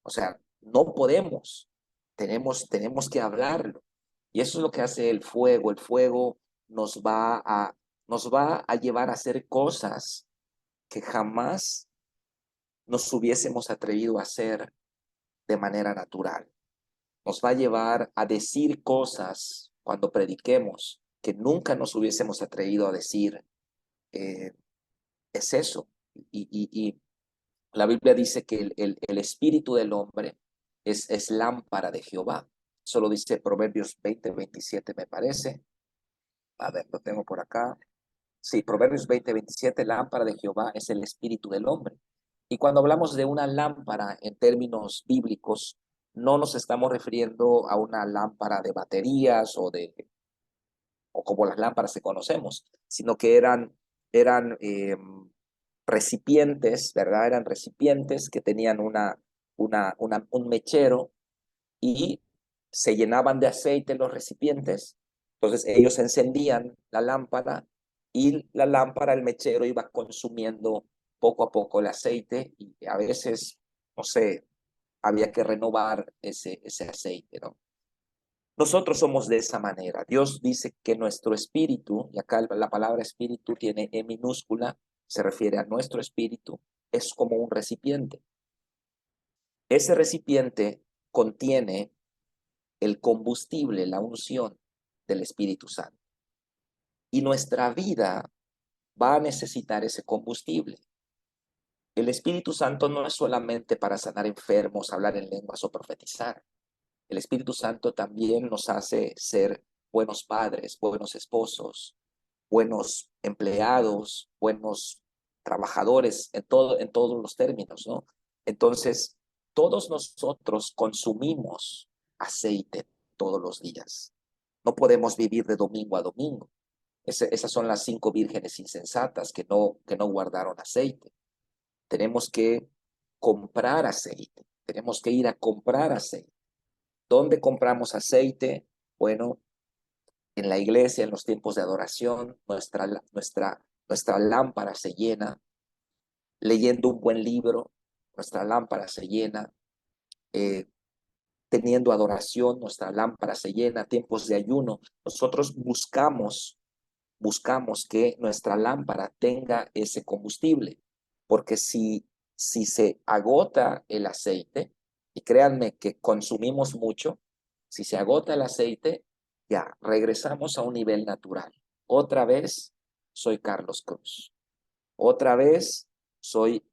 O sea, no podemos, tenemos que hablarlo. Y eso es lo que hace el fuego. El fuego nos va a llevar a hacer cosas que jamás nos hubiésemos atrevido a hacer de manera natural. Nos va a llevar a decir cosas cuando prediquemos que nunca nos hubiésemos atrevido a decir, es eso. Y la Biblia dice que el espíritu del hombre es lámpara de Jehová. Eso lo dice Proverbios 20:27, me parece. A ver, lo tengo por acá. Sí, Proverbios 20:27, lámpara de Jehová es el espíritu del hombre. Y cuando hablamos de una lámpara en términos bíblicos, no nos estamos refiriendo a una lámpara de baterías o como las lámparas que conocemos, sino que eran recipientes, ¿verdad? Eran recipientes que tenían un mechero y se llenaban de aceite los recipientes. Entonces ellos encendían la lámpara y la lámpara, el mechero, iba consumiendo poco a poco el aceite y a veces, no sé, había que renovar ese aceite, ¿no? Nosotros somos de esa manera. Dios dice que nuestro espíritu, y acá la palabra espíritu tiene E minúscula, se refiere a nuestro espíritu, es como un recipiente. Ese recipiente contiene el combustible, la unción del Espíritu Santo. Y nuestra vida va a necesitar ese combustible. El Espíritu Santo no es solamente para sanar enfermos, hablar en lenguas o profetizar. El Espíritu Santo también nos hace ser buenos padres, buenos esposos, buenos empleados, buenos trabajadores, en todos los términos, ¿no? Entonces, todos nosotros consumimos aceite todos los días. No podemos vivir de domingo a domingo. Esas son las 5 vírgenes insensatas que no guardaron aceite. Tenemos que comprar aceite. Tenemos que ir a comprar aceite. ¿Dónde compramos aceite? Bueno, en la iglesia, en los tiempos de adoración, nuestra lámpara se llena. Leyendo un buen libro, nuestra lámpara se llena. Teniendo adoración, nuestra lámpara se llena. Tiempos de ayuno, nosotros buscamos que nuestra lámpara tenga ese combustible, porque si se agota el aceite, y créanme que consumimos mucho, si se agota el aceite, ya regresamos a un nivel natural. Otra vez soy Carlos Cruz. Otra vez soy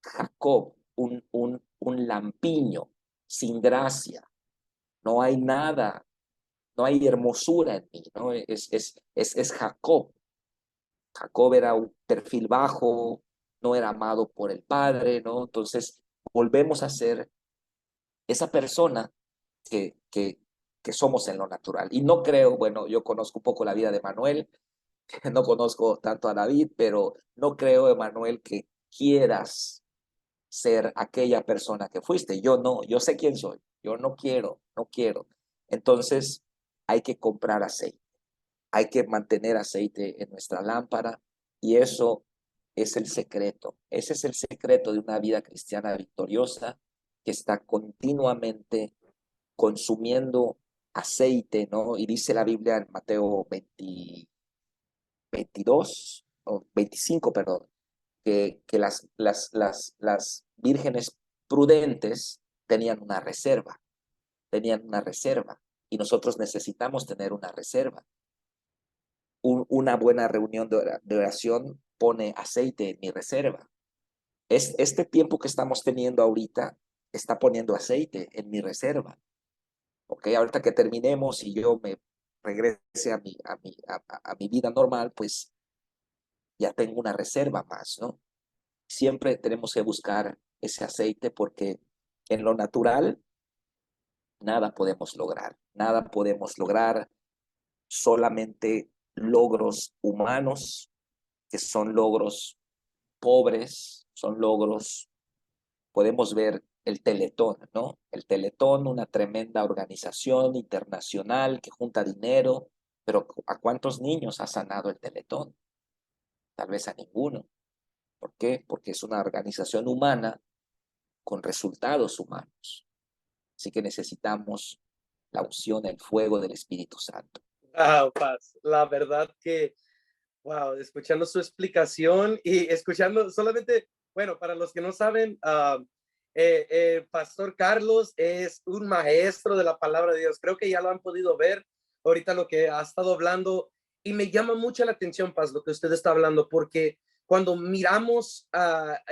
Jacob, un lampiño sin gracia. No hay nada, no hay hermosura en mí, ¿no? Es Jacob. Jacob era un perfil bajo, no era amado por el padre, ¿no? Entonces volvemos a ser esa persona que somos en lo natural. Y no creo, bueno, yo conozco un poco la vida de Manuel, no conozco tanto a David, pero no creo, Emanuel, que quieras ser aquella persona que fuiste. Yo no, yo sé quién soy. Yo no quiero. Entonces hay que comprar aceite. Hay que mantener aceite en nuestra lámpara y eso es el secreto. Ese es el secreto de una vida cristiana victoriosa que está continuamente consumiendo aceite, ¿no? Y dice la Biblia en Mateo 22 o 25, perdón, que las vírgenes prudentes tenían una reserva y nosotros necesitamos tener una reserva. Una buena reunión de oración pone aceite en mi reserva. Este tiempo que estamos teniendo ahorita está poniendo aceite en mi reserva. Ok, ahorita que terminemos y yo me regrese a mi vida normal, pues ya tengo una reserva más, ¿no? Siempre tenemos que buscar ese aceite porque en lo natural nada podemos lograr, solamente logros humanos, que son logros pobres, son logros, podemos ver el Teletón, ¿no? El Teletón, una tremenda organización internacional que junta dinero, pero ¿a cuántos niños ha sanado el Teletón? Tal vez a ninguno. ¿Por qué? Porque es una organización humana con resultados humanos. Así que necesitamos la unción, el fuego del Espíritu Santo. Wow, Paz, la verdad que, wow, escuchando su explicación y escuchando solamente, bueno, para los que no saben, Pastor Carlos es un maestro de la palabra de Dios. Creo que ya lo han podido ver. ahorita lo que ha estado hablando y me llama mucho la atención, Paz, lo que usted está hablando, porque cuando miramos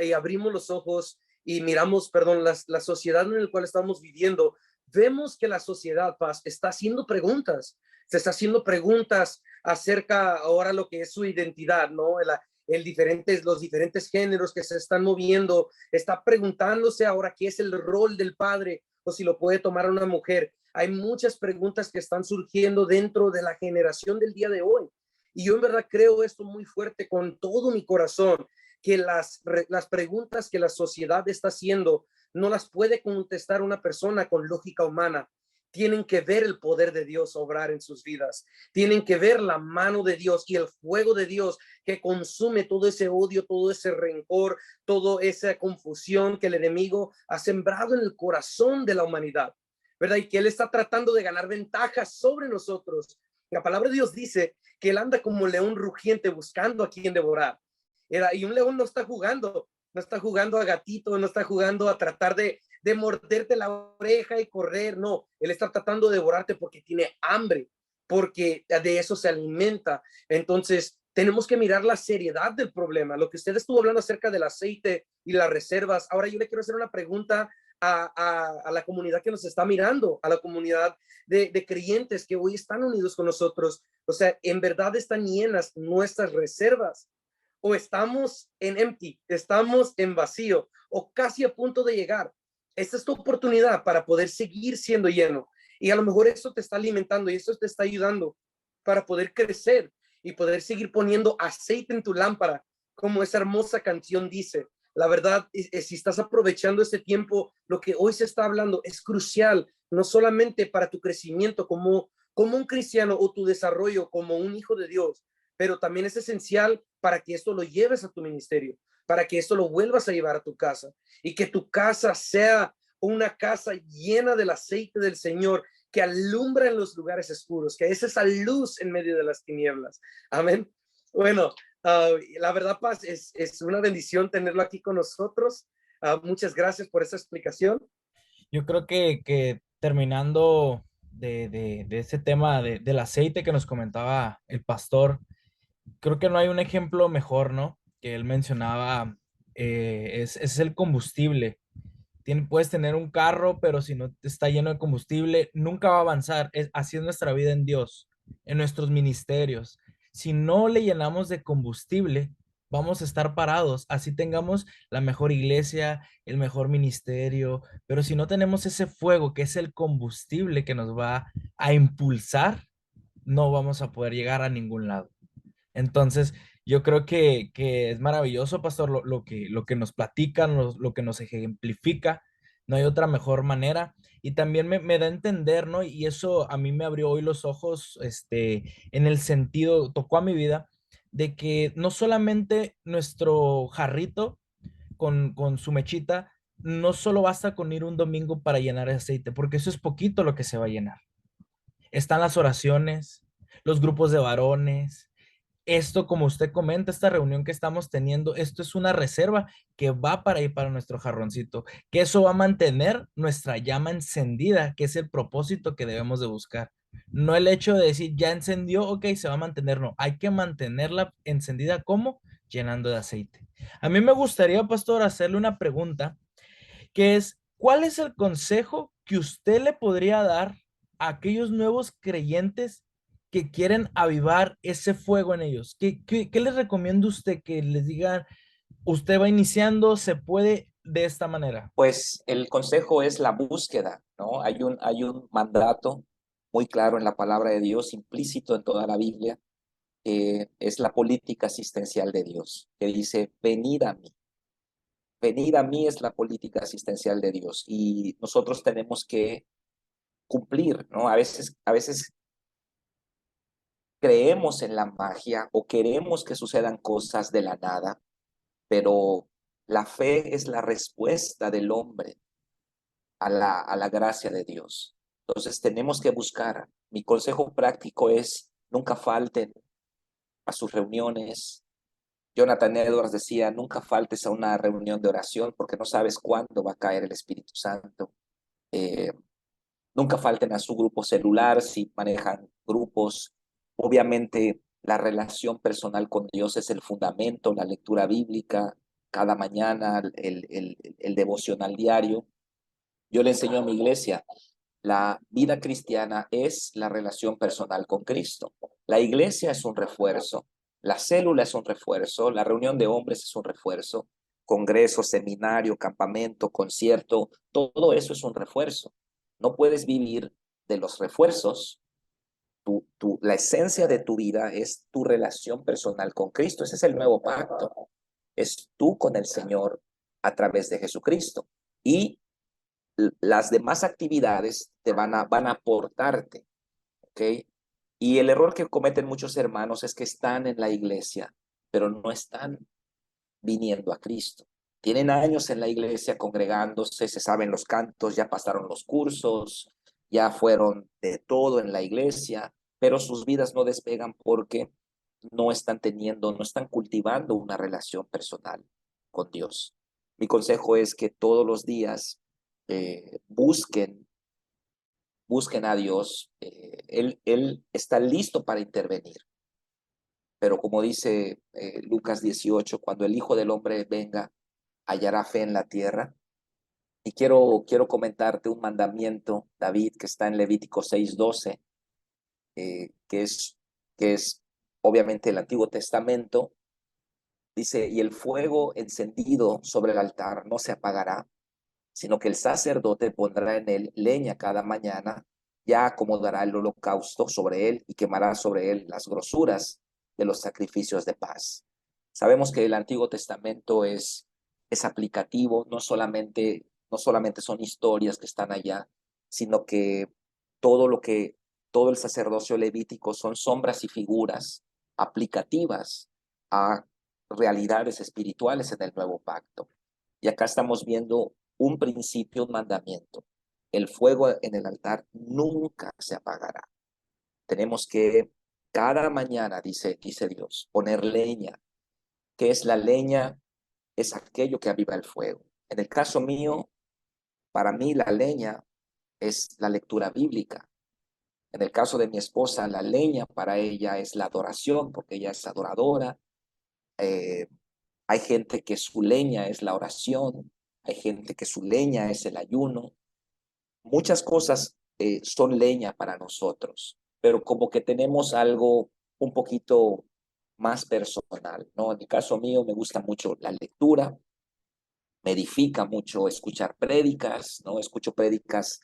y abrimos los ojos y miramos, perdón, la sociedad en la cual estamos viviendo, vemos que la sociedad, Paz, está haciendo preguntas, se está haciendo preguntas acerca ahora lo que es su identidad, ¿no? Los diferentes géneros que se están moviendo, está preguntándose ahora qué es el rol del padre o si lo puede tomar una mujer. Hay muchas preguntas que están surgiendo dentro de la generación del día de hoy. Y yo en verdad creo esto muy fuerte con todo mi corazón, que las preguntas que la sociedad está haciendo no las puede contestar una persona con lógica humana. Tienen que ver el poder de Dios obrar en sus vidas. Tienen que ver la mano de Dios y el fuego de Dios que consume todo ese odio, todo ese rencor, toda esa confusión que el enemigo ha sembrado en el corazón de la humanidad, ¿verdad? Y que él está tratando de ganar ventajas sobre nosotros. La palabra de Dios dice que él anda como león rugiente buscando a quien devorar. Y un león no está jugando a gatito, no está jugando a tratar de morderte la oreja y correr, no, él está tratando de devorarte porque tiene hambre, porque de eso se alimenta. Entonces, tenemos que mirar la seriedad del problema. Lo que usted estuvo hablando acerca del aceite y las reservas, ahora yo le quiero hacer una pregunta a la comunidad que nos está mirando, a la comunidad de creyentes que hoy están unidos con nosotros. O sea, en verdad están llenas nuestras reservas o estamos en empty, estamos en vacío o casi a punto de llegar. Esta es tu oportunidad para poder seguir siendo lleno. Y a lo mejor eso te está alimentando y eso te está ayudando para poder crecer y poder seguir poniendo aceite en tu lámpara, como esa hermosa canción dice. La verdad, si estás aprovechando este tiempo, lo que hoy se está hablando es crucial, no solamente para tu crecimiento como un cristiano o tu desarrollo como un hijo de Dios, pero también es esencial para que esto lo lleves a tu ministerio, para que esto lo vuelvas a llevar a tu casa y que tu casa sea una casa llena del aceite del Señor que alumbra en los lugares oscuros, que es esa luz en medio de las tinieblas. Amén. Bueno, la verdad, Paz, es una bendición tenerlo aquí con nosotros. Muchas gracias por esa explicación. Yo creo que terminando de ese tema del aceite que nos comentaba el pastor, creo que no hay un ejemplo mejor, ¿no? Que él mencionaba, es el combustible. Puedes tener un carro, pero si no está lleno de combustible, nunca va a avanzar. Así es nuestra vida en Dios, en nuestros ministerios. Si no le llenamos de combustible, vamos a estar parados. Así tengamos la mejor iglesia, el mejor ministerio, pero si no tenemos ese fuego que es el combustible que nos va a impulsar, no vamos a poder llegar a ningún lado. Entonces, yo creo que es maravilloso, pastor, lo que nos platican, lo que nos ejemplifica. No hay otra mejor manera. Y también me da a entender, ¿no? Y eso a mí me abrió hoy los ojos, en el sentido, tocó a mi vida, de que no solamente nuestro jarrito con su mechita, no solo basta con ir un domingo para llenar el aceite, porque eso es poquito lo que se va a llenar. Están las oraciones, los grupos de varones. Esto, como usted comenta, esta reunión que estamos teniendo, esto es una reserva que va para ir para nuestro jarroncito, que eso va a mantener nuestra llama encendida, que es el propósito que debemos de buscar. No el hecho de decir, ya encendió, ok, se va a mantener, no, hay que mantenerla encendida, ¿cómo? Llenando de aceite. A mí me gustaría, pastor, hacerle una pregunta, que es, ¿cuál es el consejo que usted le podría dar a aquellos nuevos creyentes que quieren avivar ese fuego en ellos? ¿Qué les recomienda usted que les digan, usted va iniciando, se puede de esta manera? Pues el consejo es la búsqueda, ¿no? Hay un mandato muy claro en la palabra de Dios, implícito en toda la Biblia, es la política asistencial de Dios, que dice, venid a mí. Venid a mí es la política asistencial de Dios y nosotros tenemos que cumplir, ¿no? A veces creemos en la magia o queremos que sucedan cosas de la nada, pero la fe es la respuesta del hombre a la gracia de Dios. Entonces tenemos que buscar. Mi consejo práctico es nunca falten a sus reuniones. Jonathan Edwards decía, nunca faltes a una reunión de oración porque no sabes cuándo va a caer el Espíritu Santo. Nunca falten a su grupo celular si manejan grupos. Obviamente, la relación personal con Dios es el fundamento, la lectura bíblica, cada mañana, el devocional diario. Yo le enseño a mi iglesia, la vida cristiana es la relación personal con Cristo. La iglesia es un refuerzo, la célula es un refuerzo, la reunión de hombres es un refuerzo, congreso, seminario, campamento, concierto, todo eso es un refuerzo. No puedes vivir de los refuerzos. La esencia de tu vida es tu relación personal con Cristo. Ese es el nuevo pacto. Es tú con el Señor a través de Jesucristo. Y las demás actividades te van a aportarte, ¿ok? Y el error que cometen muchos hermanos es que están en la iglesia, pero no están viniendo a Cristo. Tienen años en la iglesia congregándose, se saben los cantos, ya pasaron los cursos, ya fueron de todo en la iglesia, pero sus vidas no despegan porque no están teniendo, no están cultivando una relación personal con Dios. Mi consejo es que todos los días busquen a Dios. Él está listo para intervenir. Pero como dice Lucas 18, cuando el Hijo del Hombre venga, hallará fe en la tierra. Y quiero comentarte un mandamiento, David, que está en Levítico 6:12, que es obviamente el Antiguo Testamento. Dice, y el fuego encendido sobre el altar no se apagará, sino que el sacerdote pondrá en él leña cada mañana, ya acomodará el holocausto sobre él y quemará sobre él las grosuras de los sacrificios de paz. Sabemos que el Antiguo Testamento es aplicativo, no solamente son historias que están allá, sino que todo el sacerdocio levítico son sombras y figuras aplicativas a realidades espirituales en el nuevo pacto. Y acá estamos viendo un principio, un mandamiento. El fuego en el altar nunca se apagará. Tenemos que cada mañana, dice Dios, poner leña. ¿Qué es la leña? Es aquello que aviva el fuego. En el caso mío, para mí la leña es la lectura bíblica. En el caso de mi esposa, la leña para ella es la adoración, porque ella es adoradora. Eh, Hay gente que su leña es la oración, hay gente que su leña es el ayuno. Muchas cosas son leña para nosotros, pero como que tenemos algo un poquito más personal, ¿no? En el caso mío me gusta mucho la lectura, me edifica mucho escuchar prédicas, ¿no? Escucho prédicas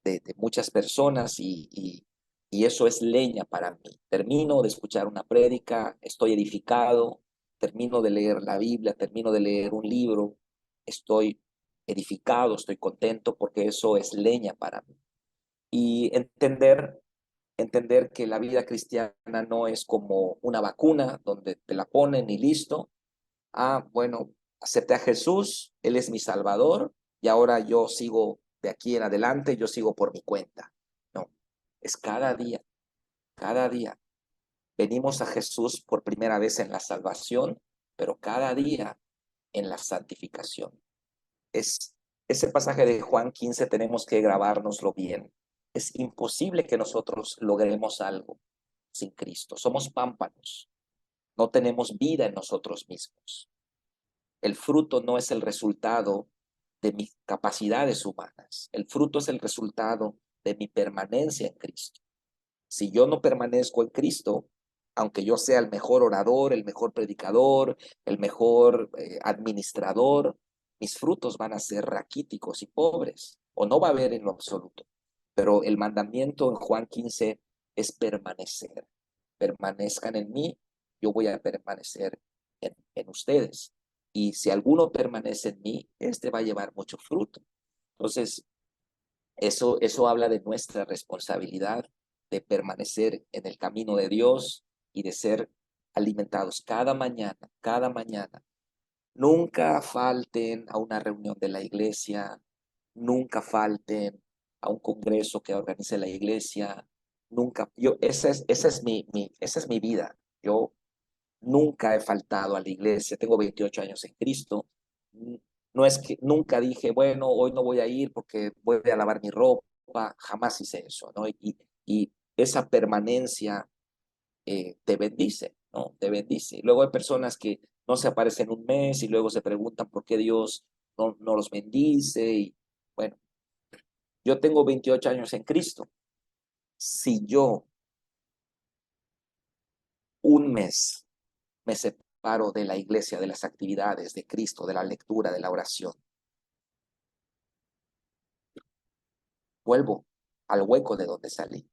de muchas personas y eso es leña para mí. Termino de escuchar una prédica, estoy edificado, termino de leer la Biblia, termino de leer un libro, estoy edificado, estoy contento porque eso es leña para mí. Y entender que la vida cristiana no es como una vacuna donde te la ponen y listo. Ah, bueno, acepté a Jesús, Él es mi Salvador y ahora yo sigo de aquí en adelante, yo sigo por mi cuenta. No, es cada día, cada día. Venimos a Jesús por primera vez en la salvación, pero cada día en la santificación. Es ese pasaje de Juan 15 tenemos que grabárnoslo bien. Es imposible que nosotros logremos algo sin Cristo. Somos pámpanos, no tenemos vida en nosotros mismos. El fruto no es el resultado de mis capacidades humanas. El fruto es el resultado de mi permanencia en Cristo. Si yo no permanezco en Cristo, aunque yo sea el mejor orador, el mejor predicador, el mejor administrador, mis frutos van a ser raquíticos y pobres, o no va a haber en lo absoluto. Pero el mandamiento en Juan 15 es permanecer. Permanezcan en mí, yo voy a permanecer en ustedes. Y si alguno permanece en mí, este va a llevar mucho fruto. Entonces, eso habla de nuestra responsabilidad de permanecer en el camino de Dios y de ser alimentados cada mañana, cada mañana. Nunca falten a una reunión de la iglesia, nunca falten a un congreso que organice la iglesia, nunca, esa es mi vida. Yo nunca he faltado a la iglesia, tengo 28 años en Cristo. No es que nunca dije, bueno, hoy no voy a ir porque voy a lavar mi ropa, jamás hice eso, ¿no? Y esa permanencia te bendice, ¿no? Te bendice. Luego hay personas que no se aparecen un mes y luego se preguntan por qué Dios no los bendice. Y bueno, yo tengo 28 años en Cristo. Si yo un mes me separo de la iglesia, de las actividades de Cristo, de la lectura, de la oración, vuelvo al hueco de donde salí.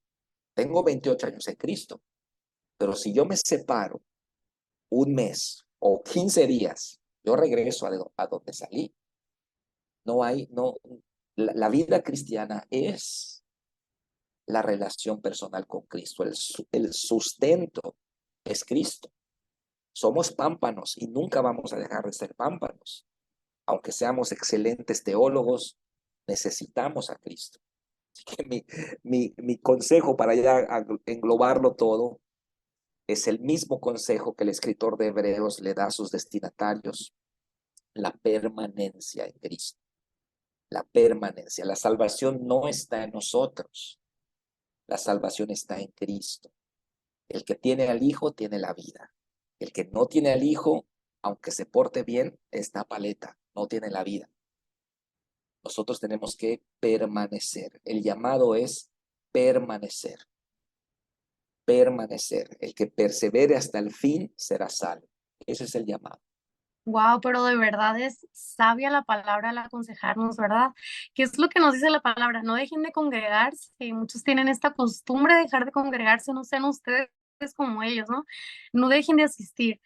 Tengo 28 años en Cristo, pero si yo me separo un mes o 15 días, yo regreso a donde salí. La vida cristiana es la relación personal con Cristo. El sustento es Cristo. Somos pámpanos y nunca vamos a dejar de ser pámpanos. Aunque seamos excelentes teólogos, necesitamos a Cristo. Así que mi consejo para ya englobarlo todo es el mismo consejo que el escritor de Hebreos le da a sus destinatarios: la permanencia en Cristo. La permanencia. La salvación no está en nosotros. La salvación está en Cristo. El que tiene al Hijo tiene la vida. El que no tiene al Hijo, aunque se porte bien, está paleta, no tiene la vida. Nosotros tenemos que permanecer. El llamado es permanecer. Permanecer. El que persevere hasta el fin será salvo. Ese es el llamado. Wow, pero de verdad es sabia la palabra al aconsejarnos, ¿verdad? ¿Qué es lo que nos dice la palabra? No dejen de congregarse. Muchos tienen esta costumbre de dejar de congregarse, no sean ustedes como ellos, ¿no? No dejen de asistir.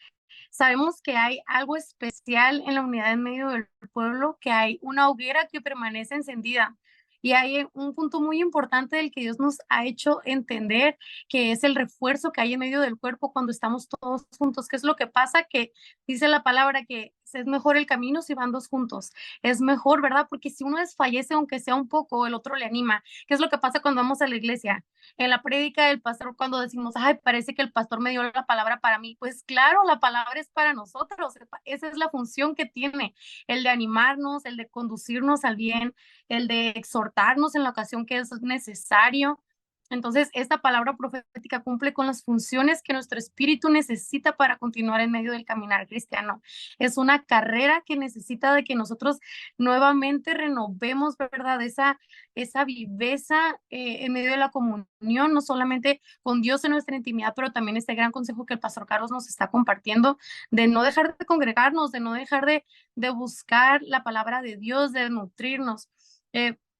Sabemos que hay algo especial en la unidad en medio del pueblo, que hay una hoguera que permanece encendida. Y hay un punto muy importante del que Dios nos ha hecho entender, que es el refuerzo que hay en medio del cuerpo cuando estamos todos juntos. ¿Qué es lo que pasa? Que dice la palabra que es mejor el camino si van dos juntos. Es mejor, ¿verdad? Porque si uno desfallece, aunque sea un poco, el otro le anima. ¿Qué es lo que pasa cuando vamos a la iglesia? En la prédica del pastor, cuando decimos, ay, parece que el pastor me dio la palabra para mí, pues claro, la palabra es para nosotros. Esa es la función que tiene, el de animarnos, el de conducirnos al bien, el de exhortarnos en la ocasión que es necesario. Entonces, esta palabra profética cumple con las funciones que nuestro espíritu necesita para continuar en medio del caminar cristiano. Es una carrera que necesita de que nosotros nuevamente renovemos, ¿verdad? Esa viveza en medio de la comunión, no solamente con Dios en nuestra intimidad, pero también este gran consejo que el pastor Carlos nos está compartiendo, de no dejar de congregarnos, de no dejar de buscar la palabra de Dios, de nutrirnos.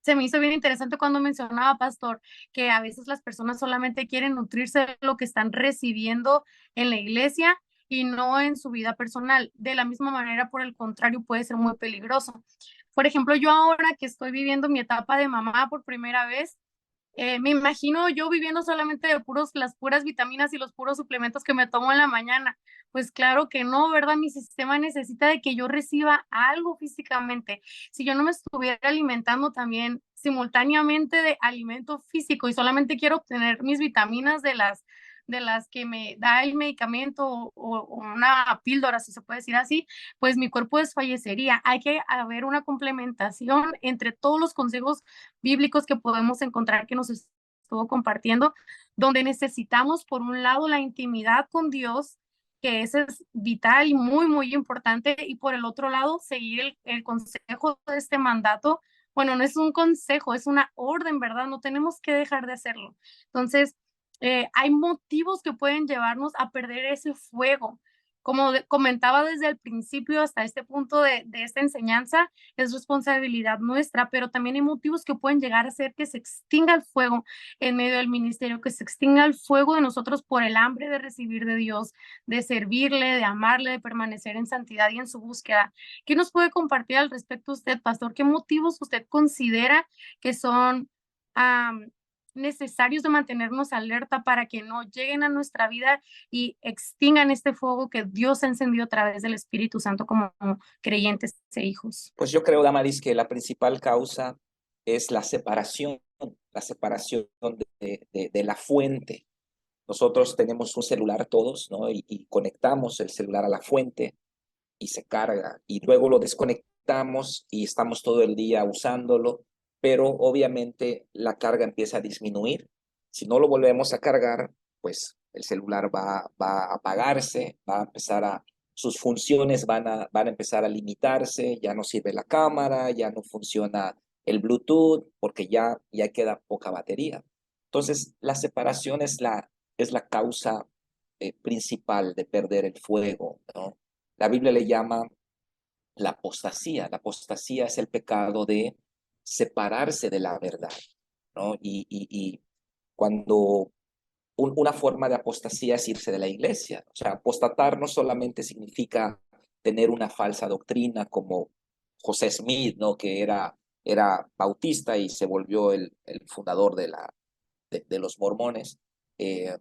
Se me hizo bien interesante cuando mencionaba, pastor, que a veces las personas solamente quieren nutrirse de lo que están recibiendo en la iglesia y no en su vida personal. De la misma manera, por el contrario, puede ser muy peligroso. Por ejemplo, yo ahora que estoy viviendo mi etapa de mamá por primera vez, me imagino yo viviendo solamente de las puras vitaminas y los puros suplementos que me tomo en la mañana. Pues claro que no, ¿verdad? Mi sistema necesita de que yo reciba algo físicamente. Si yo no me estuviera alimentando también simultáneamente de alimento físico y solamente quiero obtener mis vitaminas de las que me da el medicamento o una píldora, si se puede decir así, pues mi cuerpo desfallecería. Hay que haber una complementación entre todos los consejos bíblicos que podemos encontrar que nos estuvo compartiendo, donde necesitamos, por un lado, la intimidad con Dios, que ese es vital y muy, muy importante, y por el otro lado, seguir el consejo de este mandato. Bueno, no es un consejo, es una orden, ¿verdad? No tenemos que dejar de hacerlo. Entonces, hay motivos que pueden llevarnos a perder ese fuego. Como comentaba desde el principio hasta este punto de esta enseñanza, es responsabilidad nuestra, pero también hay motivos que pueden llegar a hacer que se extinga el fuego en medio del ministerio, que se extinga el fuego de nosotros por el hambre de recibir de Dios, de servirle, de amarle, de permanecer en santidad y en su búsqueda. ¿Qué nos puede compartir al respecto usted, pastor? ¿Qué motivos usted considera que son necesarios de mantenernos alerta para que no lleguen a nuestra vida y extingan este fuego que Dios ha encendido a través del Espíritu Santo como creyentes e hijos? Pues yo creo, Damaris, que la principal causa es la separación de la fuente. Nosotros tenemos un celular todos, ¿no? Y conectamos el celular a la fuente y se carga, y luego lo desconectamos y estamos todo el día usándolo, pero obviamente la carga empieza a disminuir Si no lo volvemos a cargar, pues el celular va a apagarse, va a empezar a, sus funciones van a empezar a limitarse, ya no sirve la cámara, ya no funciona el Bluetooth, porque ya queda poca batería. Entonces, la separación es la causa principal de perder el fuego, ¿no? La Biblia le llama la apostasía. La apostasía es el pecado de separarse de la verdad, ¿no? Y cuando una forma de apostasía es irse de la iglesia. O sea, apostatar no solamente significa tener una falsa doctrina como José Smith, ¿no? Que era bautista y se volvió el fundador de los mormones. Eh,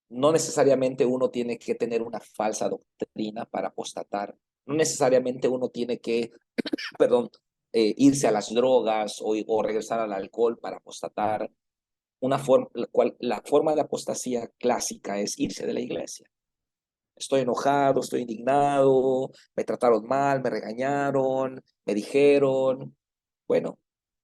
no necesariamente uno tiene que tener una falsa doctrina para apostatar. No necesariamente uno tiene que, perdón, irse a las drogas o regresar al alcohol para apostatar. La forma de apostasía clásica es irse de la iglesia. Estoy enojado, estoy indignado, me trataron mal, me regañaron, me dijeron. Bueno,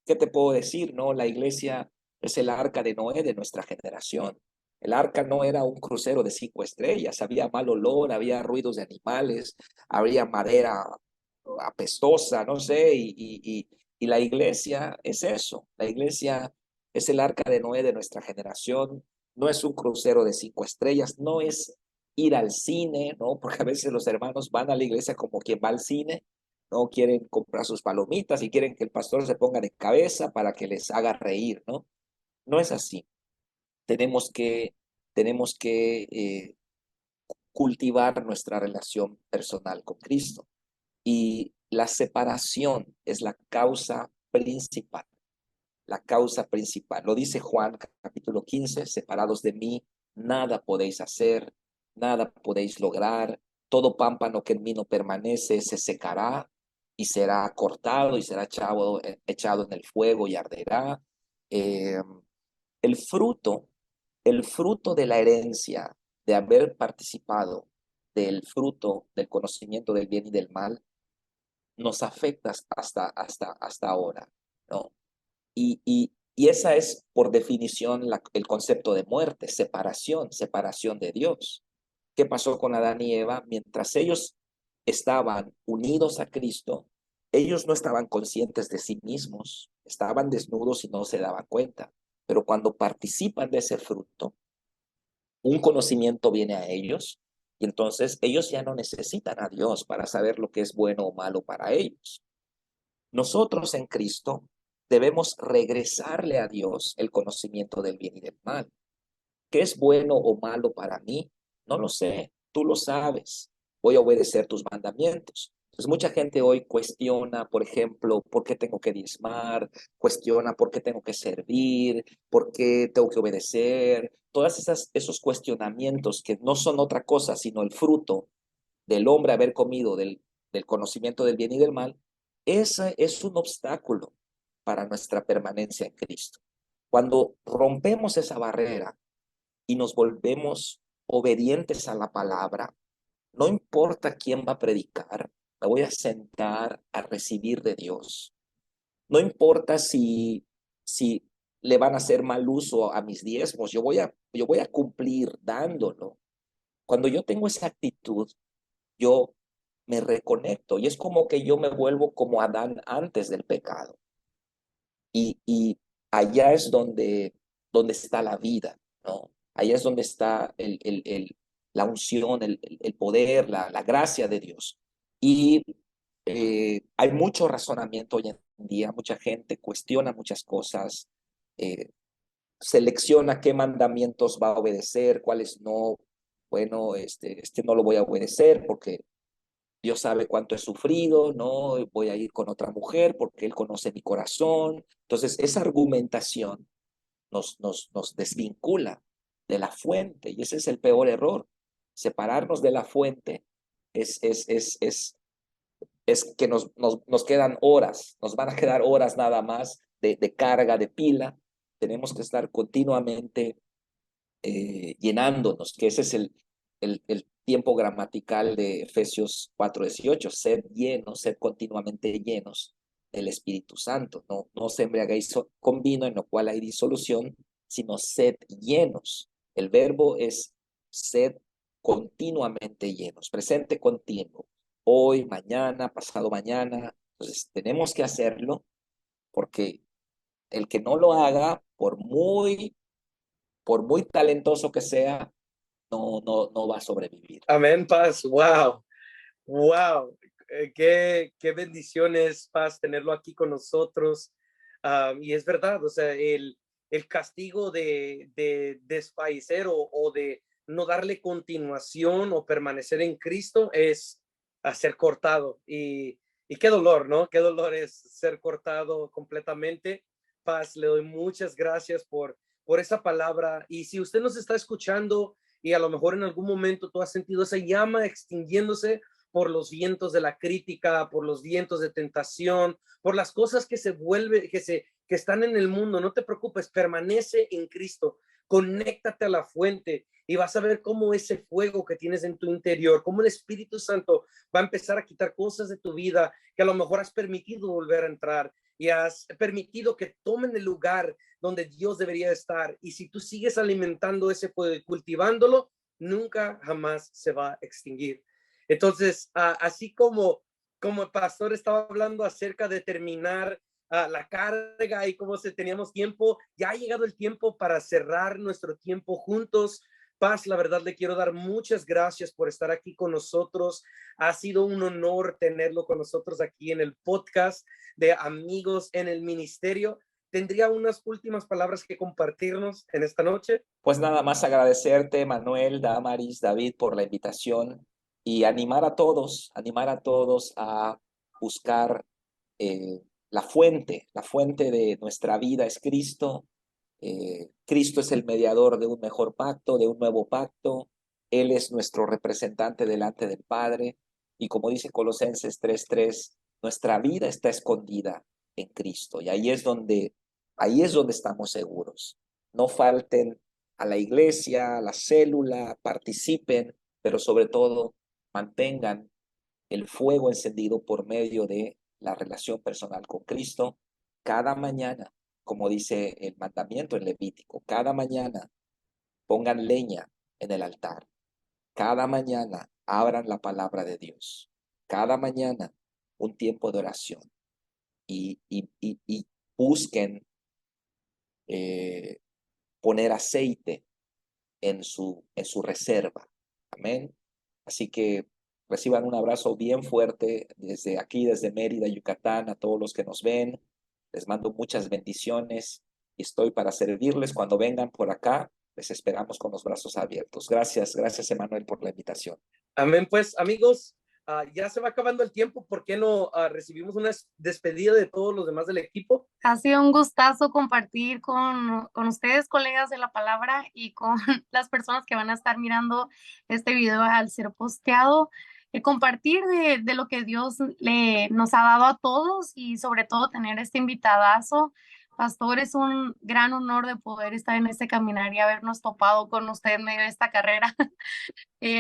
¿qué te puedo decir? No, la iglesia es el arca de Noé de nuestra generación. El arca no era un crucero de 5 estrellas, había mal olor, había ruidos de animales, había madera apestosa, no sé, y la iglesia es eso. La iglesia es el arca de Noé de nuestra generación, no es un crucero de 5 estrellas, no es ir al cine, ¿no? Porque a veces los hermanos van a la iglesia como quien va al cine, ¿no? Quieren comprar sus palomitas y quieren que el pastor se ponga de cabeza para que les haga reír, ¿no? No es así. Tenemos que, tenemos que cultivar nuestra relación personal con Cristo. Y la separación es la causa principal. Lo dice Juan capítulo 15, separados de mí, nada podéis hacer, nada podéis lograr. Todo pámpano que en mí no permanece se secará y será cortado y será echado en el fuego y arderá. Eh, el fruto, el fruto de la herencia, de haber participado del fruto del conocimiento del bien y del mal, nos afecta hasta ahora, ¿no? Y esa es, por definición, el concepto de muerte, separación de Dios. ¿Qué pasó con Adán y Eva? Mientras ellos estaban unidos a Cristo, ellos no estaban conscientes de sí mismos, estaban desnudos y no se daban cuenta. Pero cuando participan de ese fruto, un conocimiento viene a ellos y entonces ellos ya no necesitan a Dios para saber lo que es bueno o malo para ellos. Nosotros en Cristo debemos regresarle a Dios el conocimiento del bien y del mal. ¿Qué es bueno o malo para mí? No lo sé, tú lo sabes. Voy a obedecer tus mandamientos. Entonces, mucha gente hoy cuestiona, por ejemplo, por qué tengo que diezmar, cuestiona por qué tengo que servir, por qué tengo que obedecer. Todas esos cuestionamientos que no son otra cosa sino el fruto del hombre haber comido del conocimiento del bien y del mal, ese es un obstáculo para nuestra permanencia en Cristo. Cuando rompemos esa barrera y nos volvemos obedientes a la palabra, no importa quién va a predicar, me voy a sentar a recibir de Dios. No importa si le van a hacer mal uso a mis diezmos, yo voy a cumplir dándolo. Cuando yo tengo esa actitud, yo me reconecto y es como que yo me vuelvo como Adán antes del pecado. Y allá es donde está la vida, ¿no? Allá es donde está la unción, el poder, la gracia de Dios. Y hay mucho razonamiento hoy en día, mucha gente cuestiona muchas cosas, eh, selecciona qué mandamientos va a obedecer, cuáles no. Bueno, este no lo voy a obedecer porque Dios sabe cuánto he sufrido, no voy a ir con otra mujer porque Él conoce mi corazón. Entonces, esa argumentación nos desvincula de la fuente y ese es el peor error. Separarnos de la fuente es que nos quedan horas, nos van a quedar horas nada más de carga, de pila. Tenemos que estar continuamente llenándonos, que ese es el tiempo gramatical de Efesios 4:18, sed continuamente llenos del Espíritu Santo, no os embriaguéis con vino en lo cual hay disolución, sino sed llenos. El verbo es sed continuamente llenos, presente continuo. Hoy, mañana, pasado mañana. Entonces tenemos que hacerlo porque el que no lo haga, por muy talentoso que sea, no va a sobrevivir. Amén, Paz. Wow, wow. Qué bendiciones, Paz, tenerlo aquí con nosotros. Y es verdad, o sea, el castigo de desfallecer o de no darle continuación o permanecer en Cristo es a ser cortado. Y qué dolor, ¿no? Qué dolor es ser cortado completamente. Paz, le doy muchas gracias por esa palabra. Y si usted nos está escuchando y a lo mejor en algún momento tú has sentido esa llama extinguiéndose por los vientos de la crítica, por los vientos de tentación, por las cosas que que están en el mundo, no te preocupes, permanece en Cristo, conéctate a la fuente y vas a ver cómo ese fuego que tienes en tu interior, cómo el Espíritu Santo va a empezar a quitar cosas de tu vida que a lo mejor has permitido volver a entrar y has permitido que tomen el lugar donde Dios debería estar. Y si tú sigues alimentando ese fuego y cultivándolo, nunca jamás se va a extinguir. Entonces, así como el pastor estaba hablando acerca de terminar la carga y cómo se teníamos tiempo, ya ha llegado el tiempo para cerrar nuestro tiempo juntos. Paz, la verdad le quiero dar muchas gracias por estar aquí con nosotros. Ha sido un honor tenerlo con nosotros aquí en el podcast de Amigos en el Ministerio. ¿Tendría unas últimas palabras que compartirnos en esta noche? Pues nada más agradecerte, Manuel, Damaris, David, por la invitación y animar a todos a buscar la fuente de nuestra vida es Cristo. Cristo es el mediador de un mejor pacto, de un nuevo pacto. Él es nuestro representante delante del Padre. Y como dice Colosenses 3:3, nuestra vida está escondida en Cristo. Y ahí es donde estamos seguros. No falten a la iglesia, a la célula, participen, pero sobre todo mantengan el fuego encendido por medio de la relación personal con Cristo cada mañana, como dice el mandamiento en Levítico, cada mañana pongan leña en el altar, cada mañana abran la palabra de Dios, cada mañana un tiempo de oración y busquen poner aceite en su reserva. Amén. Así que reciban un abrazo bien fuerte desde aquí, desde Mérida, Yucatán, a todos los que nos ven. Les mando muchas bendiciones y estoy para servirles cuando vengan por acá. Les esperamos con los brazos abiertos. Gracias, Emanuel, por la invitación. Amén, pues amigos, ya se va acabando el tiempo. ¿Por qué no recibimos una despedida de todos los demás del equipo? Ha sido un gustazo compartir con ustedes, colegas de la palabra, y con las personas que van a estar mirando este video al ser posteado. Compartir de lo que Dios nos ha dado a todos y sobre todo tener este invitadazo. Pastor, es un gran honor de poder estar en este caminar y habernos topado con usted en medio de esta carrera.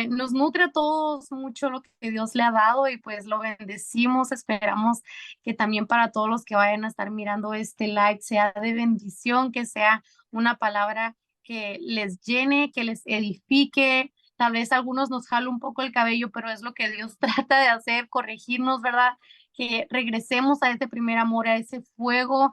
Nos nutre a todos mucho lo que Dios le ha dado y pues lo bendecimos. Esperamos que también para todos los que vayan a estar mirando este live sea de bendición, que sea una palabra que les llene, que les edifique. Tal vez a algunos nos jala un poco el cabello, pero es lo que Dios trata de hacer, corregirnos, ¿verdad? Que regresemos a ese primer amor, a ese fuego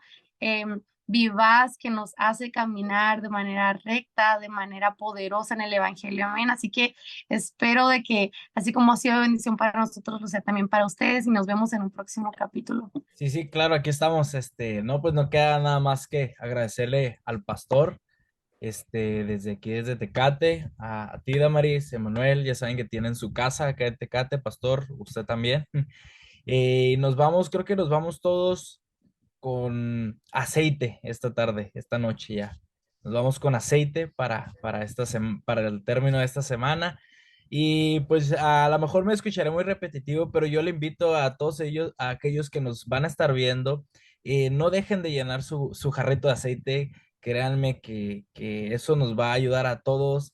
vivaz que nos hace caminar de manera recta, de manera poderosa en el Evangelio. Amén. Así que espero de que, así como ha sido bendición para nosotros, lo sea también para ustedes y nos vemos en un próximo capítulo. Sí, claro, aquí estamos. No, pues no queda nada más que agradecerle al pastor, desde aquí, desde Tecate, a ti, Damaris, Emanuel, ya saben que tienen su casa acá en Tecate, pastor, usted también. Nos vamos, creo que nos vamos todos con aceite esta tarde, esta noche ya. Nos vamos con aceite para el término de esta semana. Y pues a lo mejor me escucharé muy repetitivo, pero yo le invito a todos ellos, a aquellos que nos van a estar viendo, no dejen de llenar su jarrito de aceite. Créanme que eso nos va a ayudar a todos.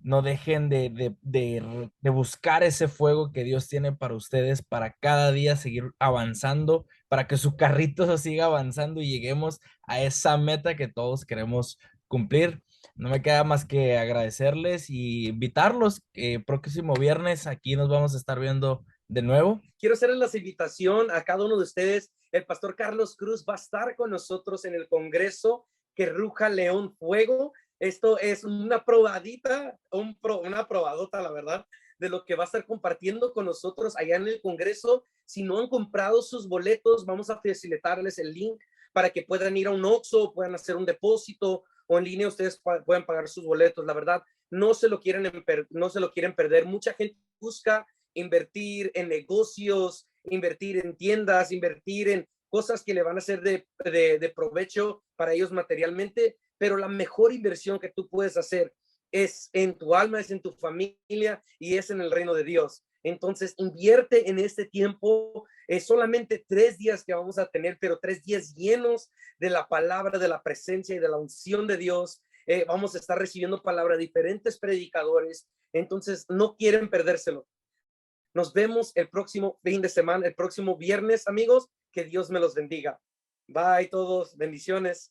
No dejen de buscar ese fuego que Dios tiene para ustedes, para cada día seguir avanzando, para que su carrito siga avanzando y lleguemos a esa meta que todos queremos cumplir. No me queda más que agradecerles y invitarlos. Próximo viernes aquí nos vamos a estar viendo de nuevo. Quiero hacerles la invitación a cada uno de ustedes. El pastor Carlos Cruz va a estar con nosotros en el Congreso Que Ruja León Fuego. Esto es una probadita, una probadota, la verdad, de lo que va a estar compartiendo con nosotros allá en el Congreso. Si no han comprado sus boletos, vamos a facilitarles el link para que puedan ir a un Oxxo, puedan hacer un depósito o en línea ustedes puedan pagar sus boletos. La verdad, no se lo quieren perder. Mucha gente busca invertir en negocios, invertir en tiendas, invertir en cosas que le van a ser de provecho para ellos materialmente, pero la mejor inversión que tú puedes hacer es en tu alma, es en tu familia y es en el reino de Dios. Entonces, invierte en este tiempo. Es solamente 3 días que vamos a tener, pero 3 días llenos de la palabra, de la presencia y de la unción de Dios. Vamos a estar recibiendo palabra de diferentes predicadores. Entonces, no quieren perdérselo. Nos vemos el próximo fin de semana, el próximo viernes, amigos. Que Dios me los bendiga. Bye todos. Bendiciones.